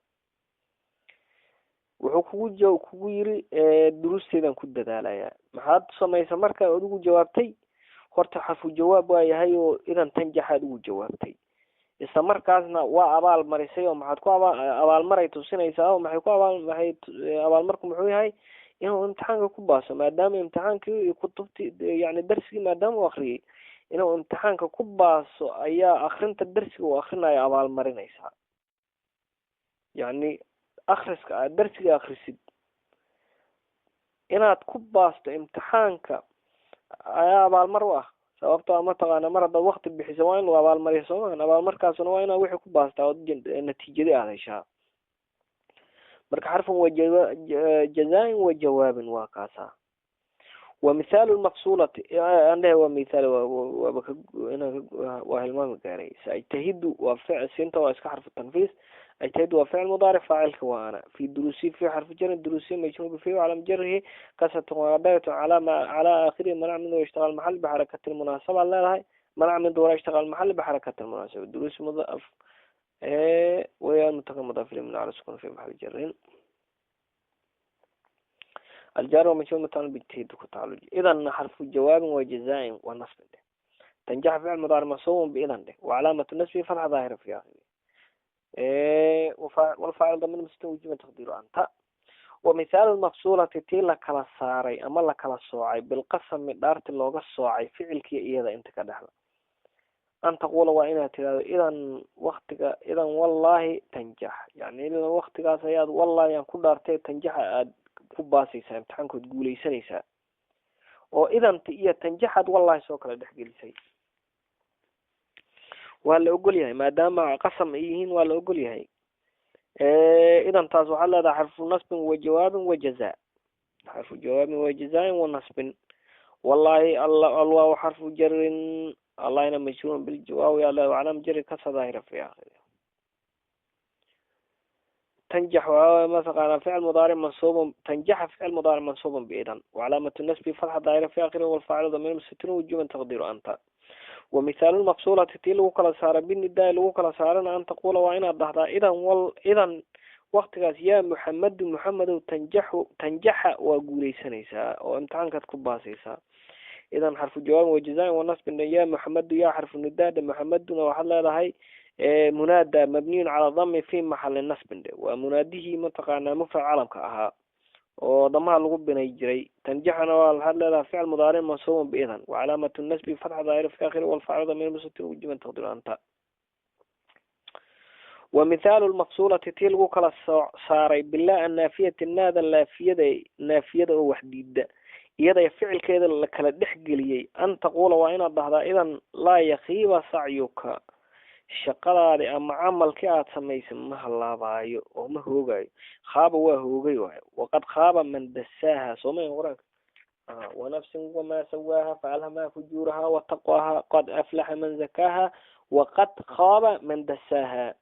wuxuu kugu yiri duruusteedan ku dadaalaya maxaad sameeyay marka aad ugu jawaabtay horta xarfu jawaab waa yahay oo idan tanjaxad ugu jawaabtay isla markaasna waa abaal marisay oo maxaad ku abaal maray tusinaysaa oo maxay abaal marku muxuu yahay inuu imtixaanka ku baaso maadaama imtixaankii kutubti yani darsigii maadaama uu akhriyay inuu imtixaanka ku baaso ayaa akhrinta darsiga uu akhrinayo abaal marinaysa yani akhriska darsiga akhrisid inaad ku baasto imtixaanka ayaa abaalmar u ah sababtoo ama taqaana mar hadda waqti bixiso waa in lagu abaalmariyo Soomaan abaalmarkaasuna waa inaad wixii ku baastaa natiijadii aad heshaa marka xarfun jazaain wa jawaabin waa kaasa ومثال المفصولة عنده هو مثال وهالمهم قاري سأجتهد وفعل سنت واسك حرف التنفيذ. اجتهد وفعل مضارع فاعل وأنا في دروسي في حرف جر الدروسي مجرور فيه وعلى جره كسرة وضاية على آخره منع منه يشتغل المحل بحركة المناسبة لا هاي منع من دور يشتغل المحل بحركة المناسبة الدروس مضاف ويا المتقدم مضاف من على سكون في محل جر. الجار ومجرور متعلق بالتهيد وتعالج. إذا حرف جواب وجزاء ونصب تنجح فعل مضارع منصوب بإذن وعلامة النصب فتحة ظاهرة في آخره والفاعل ضمن مستوجب تقديره أنت. ومثال المفصولة تيلا كلا صاري أما لا كلا صاعي بالقسم دارت اللغة الصاعي فعل كي إذا أنت كدحلا أن تقول وإنها تلا إذا وقتك إذا والله تنجح يعني إذا وقتك سياد والله يعني كل دارتي تنجح كباسيسا امتحانك تقوليسانيسا oo idanta iyo tanjaxad wallahi soo kala dhaxgelisay waa la ogol yahay maadaama qasam ay yihiin waa la ogol yahay idan taas waxa la dhahaa xarfu nasb wa jawaab wa jazaa xarfu jawaab wa jazaa wa nasb wallahi allah xarfu jar allahna majrur bil jawaab ya la alam jar kasra daahira fi aakhir. تنجح مثلا فعل مضارع منصوب تنجح فعل مضارع منصوب بإذن وعلامة النصب فتحة ظاهرة في آخره والفاعل ضمير مستتر وجوبا تقدير أنت. ومثال المفصولة تتيل وكلا صار بالنداء وكلا صار أن تقول وإن الضحضة إذا وقت يا محمد تنجح وقولي سنيسا وامتحان كتكباسيسا. إذا حرف الجواب وجزاء والنصب يا محمد يا حرف النداء محمد وحل لهي منادى مبني على ضم في محل النصب ومناديه متقانا مفعل علم كأها وضمها لغب بنيجري تنجحنا والحل فعل مضارع منصوب بإذن وعلامة النصب فتح ظاهر في آخره والفاعل ضمير مستتر وجوبا تقدير أنت. ومثال المفصولة تلقوا كلا صاري بالله النافية النادى نافية وحديد يدا فعل كذا كلا دحقلي أن تقول وإن الضحضة إذا لا يخيب سعيك shaqadaadi ama camalkii aad samaysan ma halaabaayo oo ma hoogayo khaaba waa hoogay waayo waqad khaaba man dasaaha soomay quraanka ونفس وما سواها فألهمها فجورها وتقواها قد أفلح من زكاها وقد خاب من دساها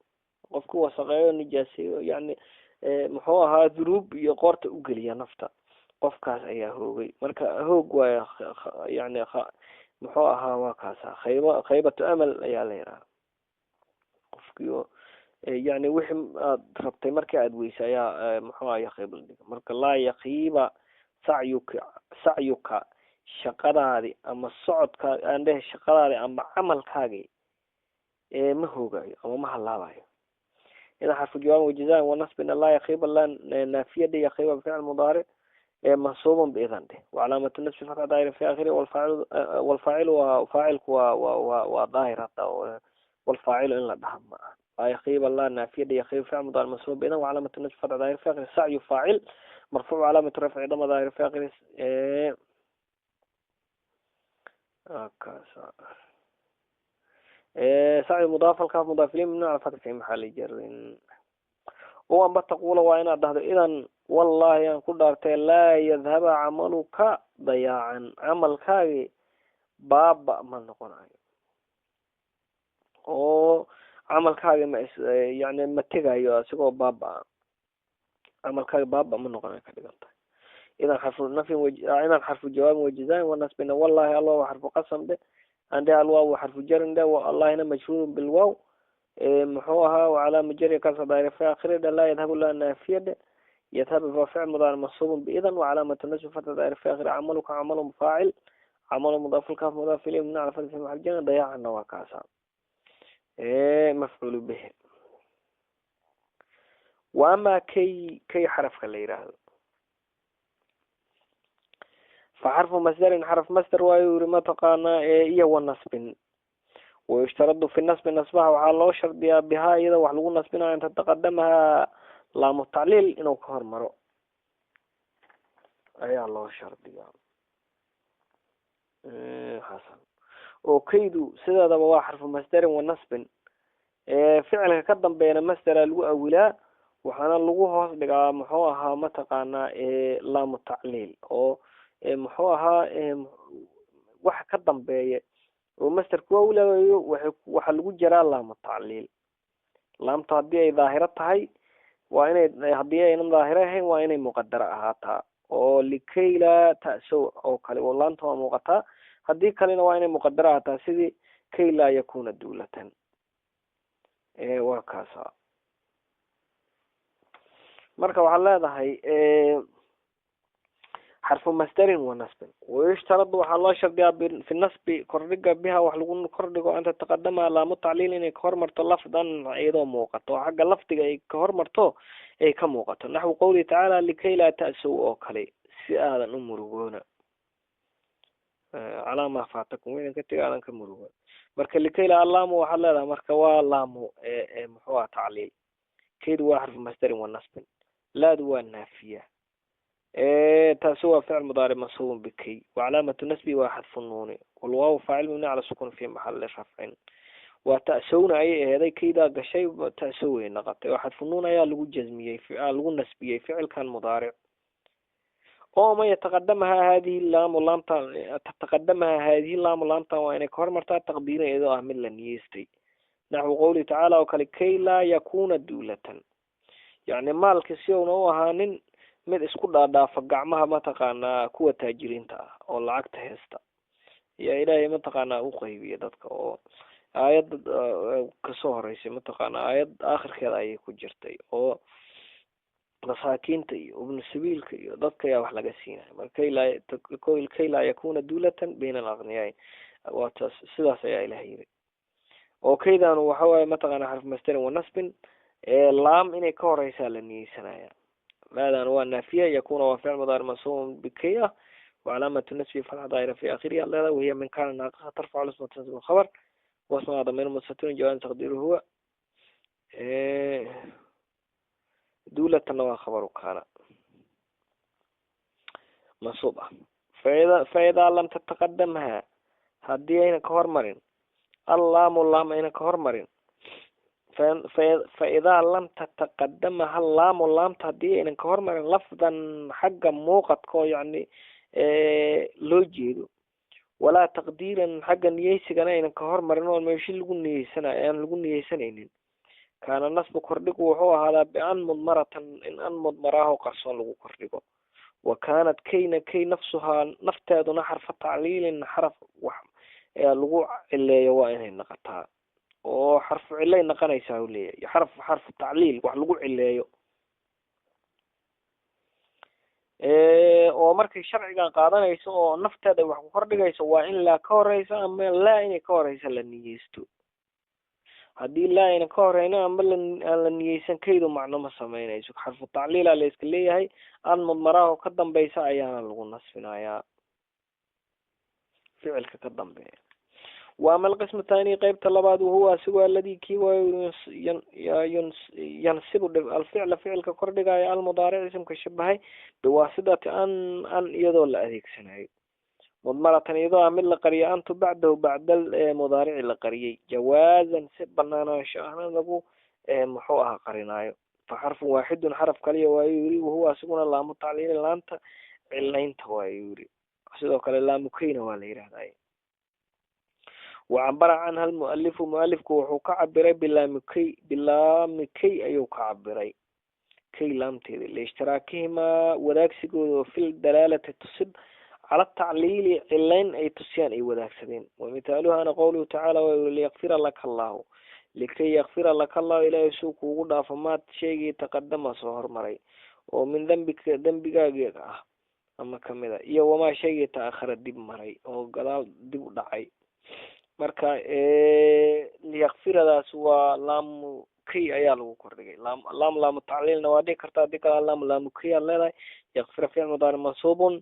qofku waa saqeeyo nijaasiyo yani muxuu ahaa duruub iyo qoorta u geliya nafta qofkaas ayaa hoogay marka hoog waa yani muxuu ahaa waa kaasa khaybatu amal ayaa la yiraahdaa qofkiyo yani wixii aad rabtay markii aad weysay ayaa muxuu ahaa khayb dhiga marka la yaqiba sacyuka shaqadaadi ama socodka aan dhahay shaqadaadi ama camalkaagi ma hoogayo ama ma halaabayo. إذا حرف الجواب وجزاء ونصب إن الله يخيب الله نافية دي يخيب بفعل مضارع منصوب بإذن ده وعلامة النصب فتح دائرة في آخره والفاعل وفاعل وظاهرة والفاعل إن لا دهم لا يخيب الله نافية دي يخيب فعل مضارع منصوب بإذن وعلامة النصب فتح دائرة في آخره سعي فاعل مرفوع علامة رفع ضم دائرة في آخره سعي مضاف الكاف مضاف إليه ممنوع على فتح في محل جر. وأما تقول وإن أضحت إذن والله أن قدرت لا يذهب عملك ضياعا عملك باب من نقول أو عملك يعني متجه سقوا باب عملك باب من نقول إذا حرف النفي إذا حرف الجواب والجزاء والنصب إن والله الله وحرف قسم ده عندها الواو وحرف جر ده والله هنا مجرور بالواو محوها وعلامة جر كسر دائرة في آخره لا يذهب إلا نافية يذهب فعل مضارع منصوب بإذن وعلامة النصب فتح دائرة في آخره عملك عمل فاعل عمل مضاف الكاف مضاف إليه من على فتح في محل جر ضياع النواكاسا مفعول به. وأما كي حرف خليره فحرف مصدر حرف مصدر ويوري ما تقانا إيه والنصب ويشترط في النصب نصبها وعلى الله شرط بها إذا وحلو نصبنا أن تتقدمها لام التعليل إنه كهر مرو أي الله شرط بها حسن وكيدو سيدا دبوا حرف مصدر والنصب فعل كقدم بين مصدر الأولى وحنا لغوه هاس دقا محوها ما تقانا لام التعليل أو محوها واحد كدم بيه ومستر كولا وحلو جرى لام التعليل لام تهدي ظاهرة هاي وإن هدي إن ظاهرة هي وإن مقدرة هاتها أو لكي لا تأسو أو كلي والله أنتم مقطع هدي كلنا وإن مقدرة هاتها سيدي كي لا يكون دولة وكاسا مركب على هذا هاي حرف مصدر ونصب ويشترط الله شرط في النصب كردق بها وحلقون كردق أنت تقدم على متعليل إن كهرمرت لفظا أيضا موقت وحق اللفظ كهرمرته أي كموقت نحو قوله تعالى لكي لا تأسوا أوكلي سئالا أمرقون على ما فاتكم وين كتير على كمرقون مركا لكي لا اللام وحلالها مركا واللام محوى تعليل كيد حرف مصدر ونصب لا دوا نافية تسوى فعل مضارع منصوب بكي وعلامة النسب وحذف النون والواو فاعل مبني على السكون في محل رفع وتأسون أي هذا كيدا قشي تأسوي نقط وحذف النون أي لغو جزمية لغو نسبية فعل كان مضارع أو ما يتقدمها هذه اللام واللام تتقدمها هذه اللام واللام وإن كهرمرتا تقدير إذا أهمل لن يستي نحو قوله تعالى وكي لا يكون دولة يعني مالك سيون وهانن mid isku dhaadhaafa gacmaha mataqaanaa kuwa taajiriinta ah oo lacagta heesta yaa ilaahay mataqaanaa u qaybiya dadka oo aayad kasoo horeysay mataqaanaa aayad aakhirkeeda ayay ku jirtay oo masaakiinta iyo ibnu sabiilka iyo dadka yaa wax laga siinaya marka kay laa yakuna duulatan bayna alaqniyaay waa taas sidaas ayaa ilaahay yiri oo kaydan waxa waaye mataqaanaa xarf masdar wa nasbin laam inay ka horeysaa la niyeysanaya ماذا هو نافية يكون وفعل مضارع منصوب بكية وعلامة النسب فتحة ظاهرة في آخرها اللام وهي من كان ناقصة ترفع الاسم وتنصب الخبر واسمها ضمير مستتر جواب تقديره هو دولة وخبر كان منصوبة فإذا لم تتقدمها هدي أين كهرمرين اللام أين كهرمرين فإذا لم تتقدمها اللام واللام تهدي إن كهرمر لفظا حقا موقت يعني لوجيدو ولا تقديرا حقا نيسجنا إن كهرمر إنه ما يشيل لقول نيسنا يعني لقول نيسنين كان النصب كردقه وهو هذا بأن مضمرة إن أن مضمراه قصون لقو كردقه وكانت كي نفسها نفتاد حرف تعليل حرف وحم لقو اللي يوائنه نقطها oo xarf cilay naqanaysa uu leeyahay xarf tacliil wax lagu cileeyo oo markay sharcigan qaadanayso oo nafteeda wax ku kordhigayso waa in la ka horeysa ama la in ka horeysa la niyeysto hadii la in ka horeyna ama la niyeysan kaydu macno ma sameynayso xarf tacliil la iska leeyahay aan mudmaraha ka dambaysa ayaana lagu nasbinayaa ficilka ka dambeeya وأما القسم الثاني قيب طلبات وهو سوى الذي كيو ينسب الفعل فعل كقردقاء المضارع اسم كشبهي بواسطة أن يدل أذيك سنة مضمرة إذا من لقرية أنت بعده بعد المضارع لقرية جوازا سبنا شأنا نبو محوها قرينايو فحرف واحد حرف كليه ويوري وهو سكون اللام التعليل اللامت علين توايوري أصدق قال اللام كين والير هذا وعبر عنها المؤلف وحو كعبري بلام كي أيو كعبري كي لام تيدي لاشتراكهما وداكسيقو في الدلالة تصب على التعليل علين أي تسيان أي وداكسدين ومثالها أنا قوله تعالى وليغفر لك الله لكي يغفر لك الله إلى يسوك وقضى فما شيء تقدم صهر مري ومن ذنبك أما كمذا إيا وما شيء تأخر الدب مري وقضى دب دعي marka liyaqfiradaas waa laam kay ayaa lagu kordhigay laam tacliilna waa dhihi kartaa hadii kale laam kay aad leedahay yaqfira ficil mudaaric mansuubun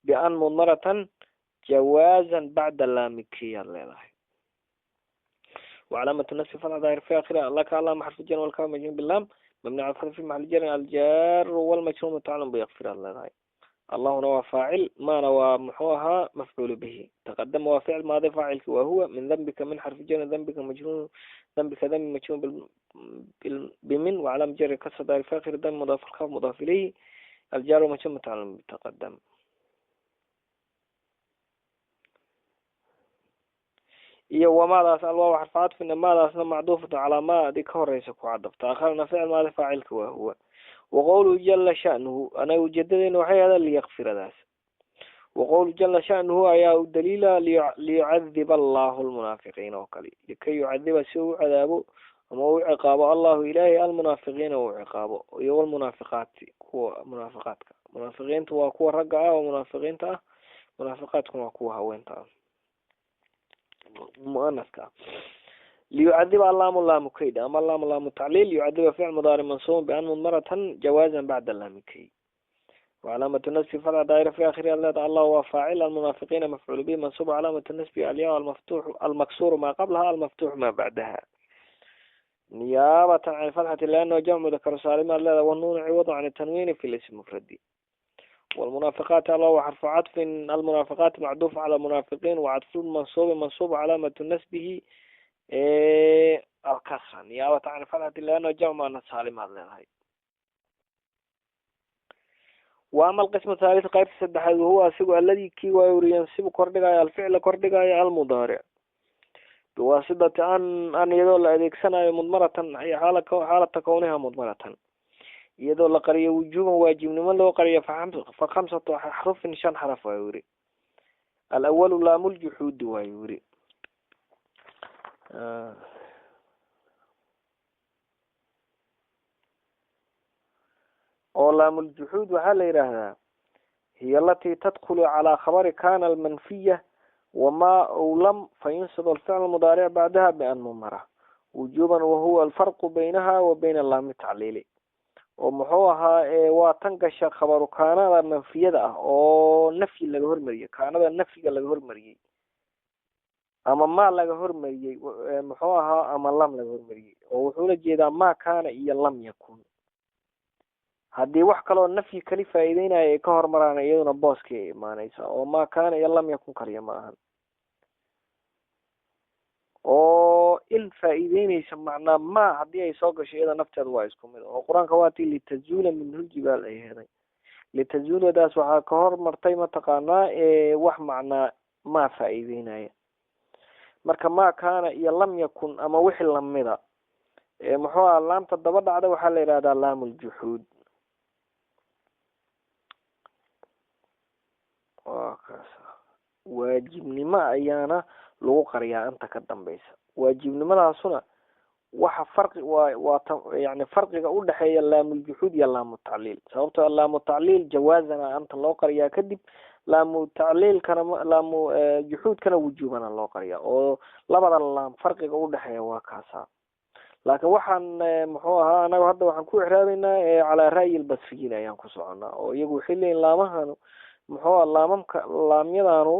bian mudmaratan jawazan bacda laam kay aad leedahay وعلامة النصب فتحة ظاهرة في آخرها لك علامة حرف الجر والكاف مجرور باللام مبني على الفتح في محل جر الجار والمجرور متعلق بيغفر الله الله نوى فاعل ما نوى محوها مفعول به تقدم وفعل ماضي فاعل وهو من ذنبك من حرف جر ذنبك مجرور ذنبك ذنب مجرور بمن وعلام جر كسر دار فاخر ذنب مضاف الخاف مضاف إليه الجار ومجرور متعلق بتقدم iyo wamaadaas alwaa xarfu cadfin maadaasna macduufatun calaa ma adi ka horeysa ku cadafta akharna ficil maadi faacilka waa huwa waqowluhu jala sha'nuhu anaga ujeedadeena waxay ahda liyakfiradaas waqowlu jala sha'nuhu ayaa u daliila liyucadiba allahu lmunaafiqiina oo kale likay yucadiba si uu cadaabo ama uu ciqaabo allahu ilaahay almunaafiqiina uu ciqaabo iyo walmunaafiqaati kuwa munaafiqaadka munaafiqiinta waa kuwa ragga ah oo munaafiqiinta ah munaafiqaadkuna waa kuwa haweenta ah muanaska ليعذب اللام لام كيد أما اللام لام تعليل يعذب فعل مضارع منصوب بأن مضمرة جوازا بعد اللام كي وعلامة النسب فرع دائرة في آخرها الله وفاعل المنافقين مفعول به منصوب علامة النسب الياء المفتوح المكسور ما قبلها المفتوح ما بعدها نيابة عن الفتحة لأنه جمع مذكر سالم والنون عوض عن التنوين في الاسم المفرد والمنافقات الله وحرف عطف المنافقات معطوف على المنافقين وعطف منصوب علامة نسبه الكسرة نيابة عن الفتحة لأنه جمع سالم هذا. وأما القسم الثالث قيب السدح هو سوى الذي كي وينسب كردقاء الفعل كردقاء المضارع بواسطة أن يدل أديك سنة مضمرة هي حالة كونها مضمرة يدل قرية وجوبا واجب من لو قرية فخمسة حرف شان حرف ويوري الأول لام الجحود ويوري لام الجحود وحال يراها هي التي تدخل على خبر كان المنفية وما أو لم فينصب الفعل المضارع بعدها بأن مضمرة وجوبا وهو الفرق بينها وبين اللام التعليلي ومحوها وتنقش خبر كان المنفية أو نفي اللي جهر مريء كان هذا النفي اللي جهر مريء أما ما اللي جهر مريء محوها أما لم اللي جهر مريء وحول جيدا ما كان إيا لم يكن haddii wax kaloo nafyi kali faa'iideynaya ay ka hormaraan iyaduna booskii imaanaysa oo ma kaana iyo lam yakun kaliya ma ahan oo il faa'iideynaysa macnaa ma haddii ay soo gasho iyada nafteeda waa isku mid oo qur-aanka waatii litazuula minhu ljibaal ay heday litazuuladaas waxaa ka hormartay mataqaanaa wax macnaa ma faa'iideynaya marka ma kaana iyo lam yakun ama wixii lamida muxuu aha laamta daba dhacda waxaa la yidhahdaa laam ljuxuud waajibnimo ayaana lagu qariyaa inta ka dambaysa waajibnimadaasuna waxa farqi waa yani farqiga u dhaxeeya laamul juhud iyo laamul ta'lil sababtoo laamul ta'lil jawaazana anta loo qariyaa kadib laamul ta'lil kana laamul juhud kana wujubana loo qariyaa oo labada laam farqiga u dhaxeeya waa kaasa laakiin waxaan muxuu ahaa anagu hadda waxaan ku ixraabaynaa ala ra'yi al-basriyin ayaan ku soconaa oo iyagu xilliin laamahan muxuu laamamka laamyadaanu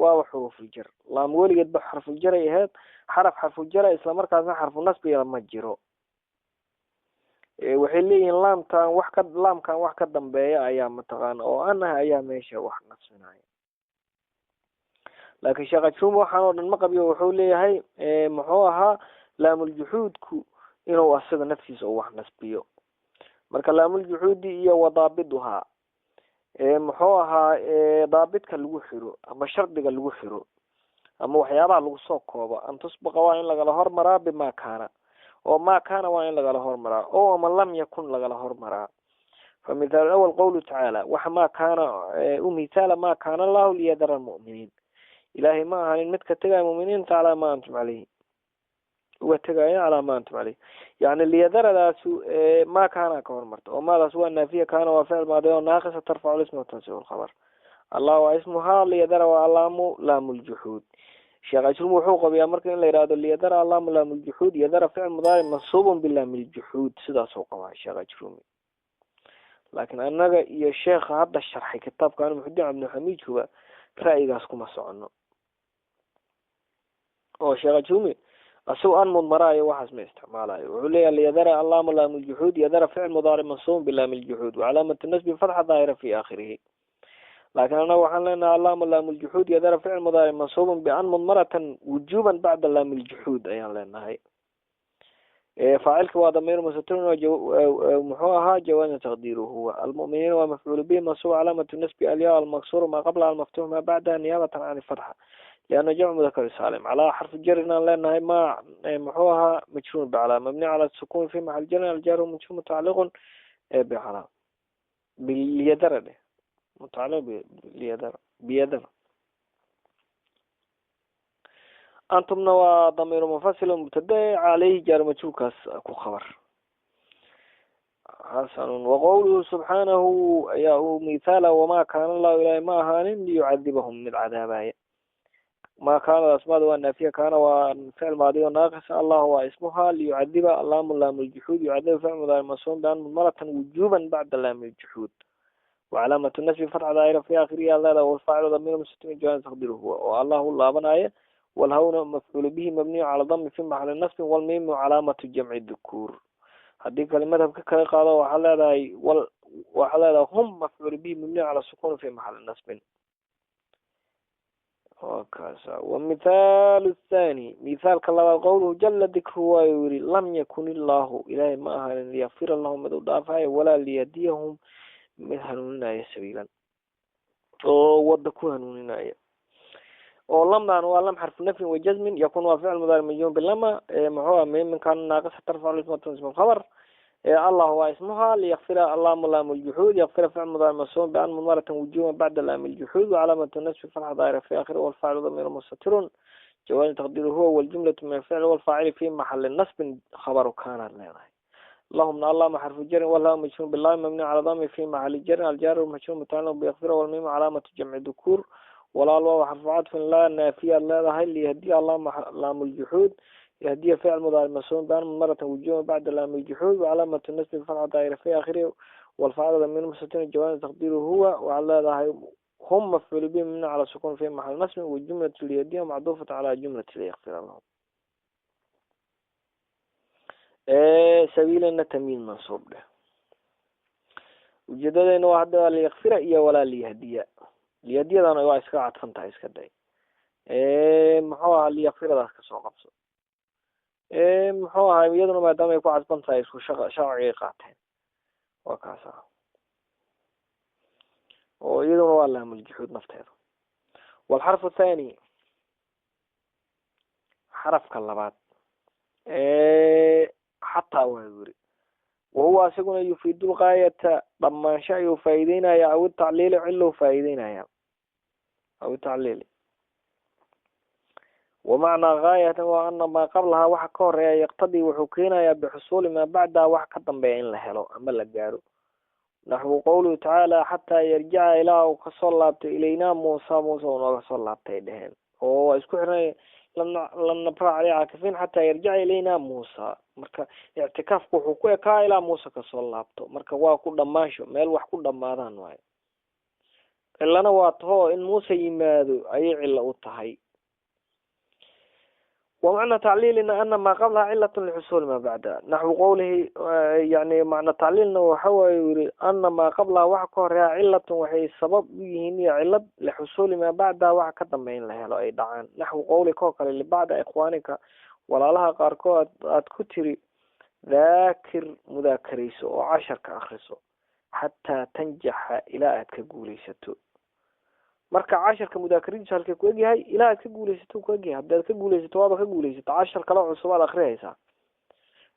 waa xuruful jar laam weligeed ba xarful jar ay ahayd xarful jar isla markaasna xarfu nasbi ma jiro waxay leeyihiin laamkan wax ka dambeeya ayaa mataqaan oo anaha ayaa meesha wax nasbinaya laakiin shaqajuum waxaan oo dhan ma qabiyo wuxuu leeyahay muxuu ahaa laamul juhuudku inuu asaga naftiisa wax nasbiyo marka laamul juhuudi iyo wadaabiduha muxuu ahaa daabidka lagu xiro ama shardiga lagu xiro ama waxyaabaha lagu soo koobo an tusbaqa waa in lagala hormaraa bima kaana oo ma kaana waa in lagala hormaraa oo ama lam yakun lagala hormaraa فمثال الأول قوله تعالى وحما كان مثال ما كان الله ليذر المؤمنين إلهي ما هن متك تجا المؤمنين على ما أنتم عليه وتجا على ما أنتم عليه يعني ليذر ذا ما كان كهرمرت وما ذا سوى النافية كان وفعل ماضي وناقص ترفع الاسم وتنسب الخبر الله واسمها ليذر وعلام لام الجحود شيخ أشرم حقوق بأمرك إن لا يراد ليذر علام لام الجحود يذر فعل مضارع منصوب باللام الجحود سدا سوق مع الشيخ أشرم لكن أنا يا شيخ هذا الشرح كتاب كان محدث عبد الحميد هو رأي جاسكم الصعنة أو شيخ أشرم السوء مضمرة وحسم استعماله وعليه اللي يذر اللام لام الجحود يذر فعل مضارع منصوب باللام الجحود وعلامة النسب فتحة ظاهرة في آخره لكن أنا وحنا لنا اللام لام الجحود يذر فعل مضارع منصوب بأن مضمرة وجوبا بعد اللام الجحود أيان لنا هي فاعلك وضمير مستتر ومحوها جواز تقديره هو المؤمنين ومفعول به منصوب علامة النسب الياء المكسور ما قبلها المفتوح ما بعدها نيابة عن الفتحة لأنه جمع مذكر سالم. على حرف الجر لأنها ما محوها مجرور بعلامة مبني على السكون في محل جر، الجار ومجرور متعلق بعلامة باليدر، متعلق بيدر. أنتم وضمير منفصل مبتدأ عليه جار مجرور كو خبر. حسن. وقوله سبحانه يا مثال وما كان الله إلى ما هان ليعذبهم من العذاب. ما كان الأسماء والنافية كان وفعل ماضي وناقص، الله هو اسمها ليعذب، اللام لام الجحود، يعذب فعل مضارع مصون بأن مرة وجوبا بعد لام الجحود، وعلامة النسب فتح دائرة في آخرها الله، والفاعل ضمير مستتر جواز تقديره هو، والله الله بناية، والهون مفعول به مبني على ضم في محل النصب، والميم علامة جمع الذكور. هذه كلمة كذا قال وحلا هم مفعول به مبني على السكون في محل النصب. وكذا. ومثال الثاني مثال كلا قوله جل ذكره ويوري لم يكن الله إلهي ما هل ليغفر لهم مدو دافعي ولا ليهديهم من هنوننا سبيلا وودكوا هنوننا. ولما أنواع لم حرف نفي وجزم يكون وفعل مضارع مجزوم باللما محوها من كان ناقص ترفع الاسم وتنصب الخبر. الله هو اسمها ليغفر، اللام لام الجحود، يغفر فعل مضارع مصون بأن مرة وجوبا بعد لام الجحود، وعلامة النصب فتح ظاهرة في آخره، والفاعل ضمير مستتر جواز تقديره هو، والجملة من الفعل والفاعل في محل النصب خبر كان لنا. اللهم الله حرف الجر والله مجرور بالله مبني على ضم في محل الجر، الجار والمجرور متعلق بيغفر، والميم علامة جمع ذكور، ولا الواو حرف عطف لا نافية لا هي اللي يهدي، اللهم لام الجحود، يهدي فعل مضارع مصون بأن مرة وجوبا بعد لام الجحود، وعلامة النصب فتح دائرة في آخره، والفاعل ضمير مستتر جواز تقديره هو، وعلى هذا هم مفعول به من على سكون في محل نصب، والجملة اللي يهديها معطوفة على جملة ليغفر لهم. سبيل تميل منصوب له، وجدنا إنه واحد ليغفر إياه ولا ليهديه. ليهديه ده أنا وايسك عطفن تايسك داي. محوها ليغفر ده كسر قبص. محوها يدنا ما دام يكون عطفن تايس وشرعي قاطع وكاسا. ويدنا والله من الجحود نفتهر. والحرف الثاني حرف كلمات. حتى ويوري، وهو أسقنا يفيد الغاية لما شاء يفيدنا أو التعليل علو فايدنا أو التعليل. ومعنى غاية وأن ما قبلها وحكور يقتضي وحكينا بحصول ما بعدها وحكتم بين لهلو أما لقارو، نحو قوله تعالى حتى يرجع إلى وقصلت إلينا موسى وقصلت إليهن، وهو اسكحنا لن نبرع عليه عاكفين حتى يرجع إلينا موسى. مركا اعتكاف حقوقه كا إلى موسى كصلابته، مركا واكو دماشو ميل وحكو دمادان واي إلا نواتهو إن موسى يمادو أي علة أطهي. ومعنى تعليلنا أن ما قبلها علة لحصول ما بعدها، نحو قوله يعني معنى تعليلنا وحوى يريد أن ما قبلها وحكور علة وهي السبب هي علة لحصول ما بعدها وحكتم بين لها لو أي دعان. نحو قولك كوكر اللي بعد إخوانك ولا لها قاركو أتكتري ذاكر مذاكريسو وعشر كأخرسو حتى تنجح إلى أتكقوليستو. marka 10ka mudaakiriinta halkay ku egyahay ilaa ka guuleysato ku egyahay hadda ka guuleysato waaba ka guuleysato 10 kala cusub aad akhriyaysaa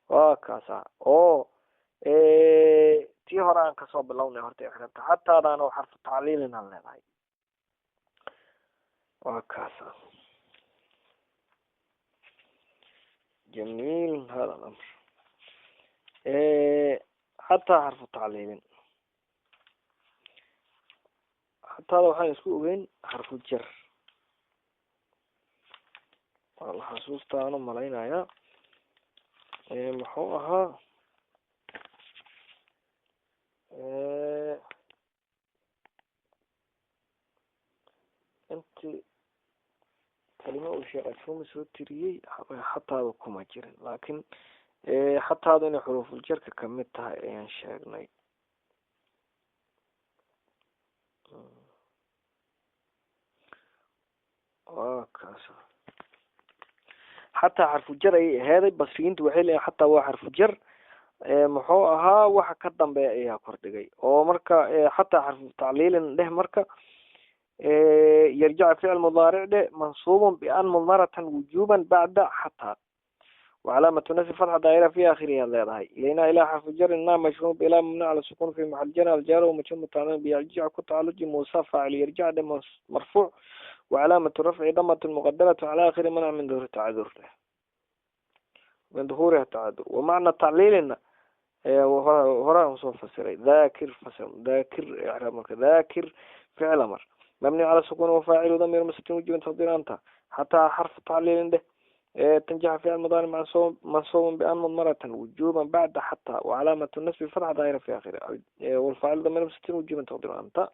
waa kaasa oo tii hore aan ka soo bilownay horta xirta hatta adana wax xarf tacliilina leedahay waa kaasa جميل هذا الأمر. حتى حرف تعليل حتى لو حين يسكو بين حرف الجر والله حسوس تانا ملاينا يا محوها انت كلمة وشيء أفهم سوتري حتى هذا كم أجر، لكن حتى هذا حروف الجر كمتها يعني شاغني وكذا. حتى حرف الجر هذا بصريين توحيل حتى هو حرف الجر محوها وح كدم بيها كردجي، ومركا حتى حرف تعليل له مركا يرجع فعل مضارع ده منصوب بأن مضمرة وجوبا بعد حتى، وعلامة نصب فتحة دائرة في آخرها هذا لنا إلى حرف الجر النام مشروع بلا ممنوع على السكون في محل جر الجار ومجرور متعلق بيرجع كتعلق موصف فاعل يرجع ده مرفوع، وعلامة رفع ضمة مقدرة على آخر منع من ظهور التعذر من ظهورها التعذر. ومعنى التعليل إن وراء مصوف فسري ذاكر فسر ذاكر إعرابك ذاكر فعل أمر مبني على السكون وفاعل ضمير مستتر وجوب تقدير أنت، حتى حرف التعليل ده تنجح فعل المضارع منصوب بأن مضمرة وجوبا بعد حتى، وعلامة النصب فتحة دائرة في آخره، والفاعل ضمير مستتر وجوب تقدير أنت.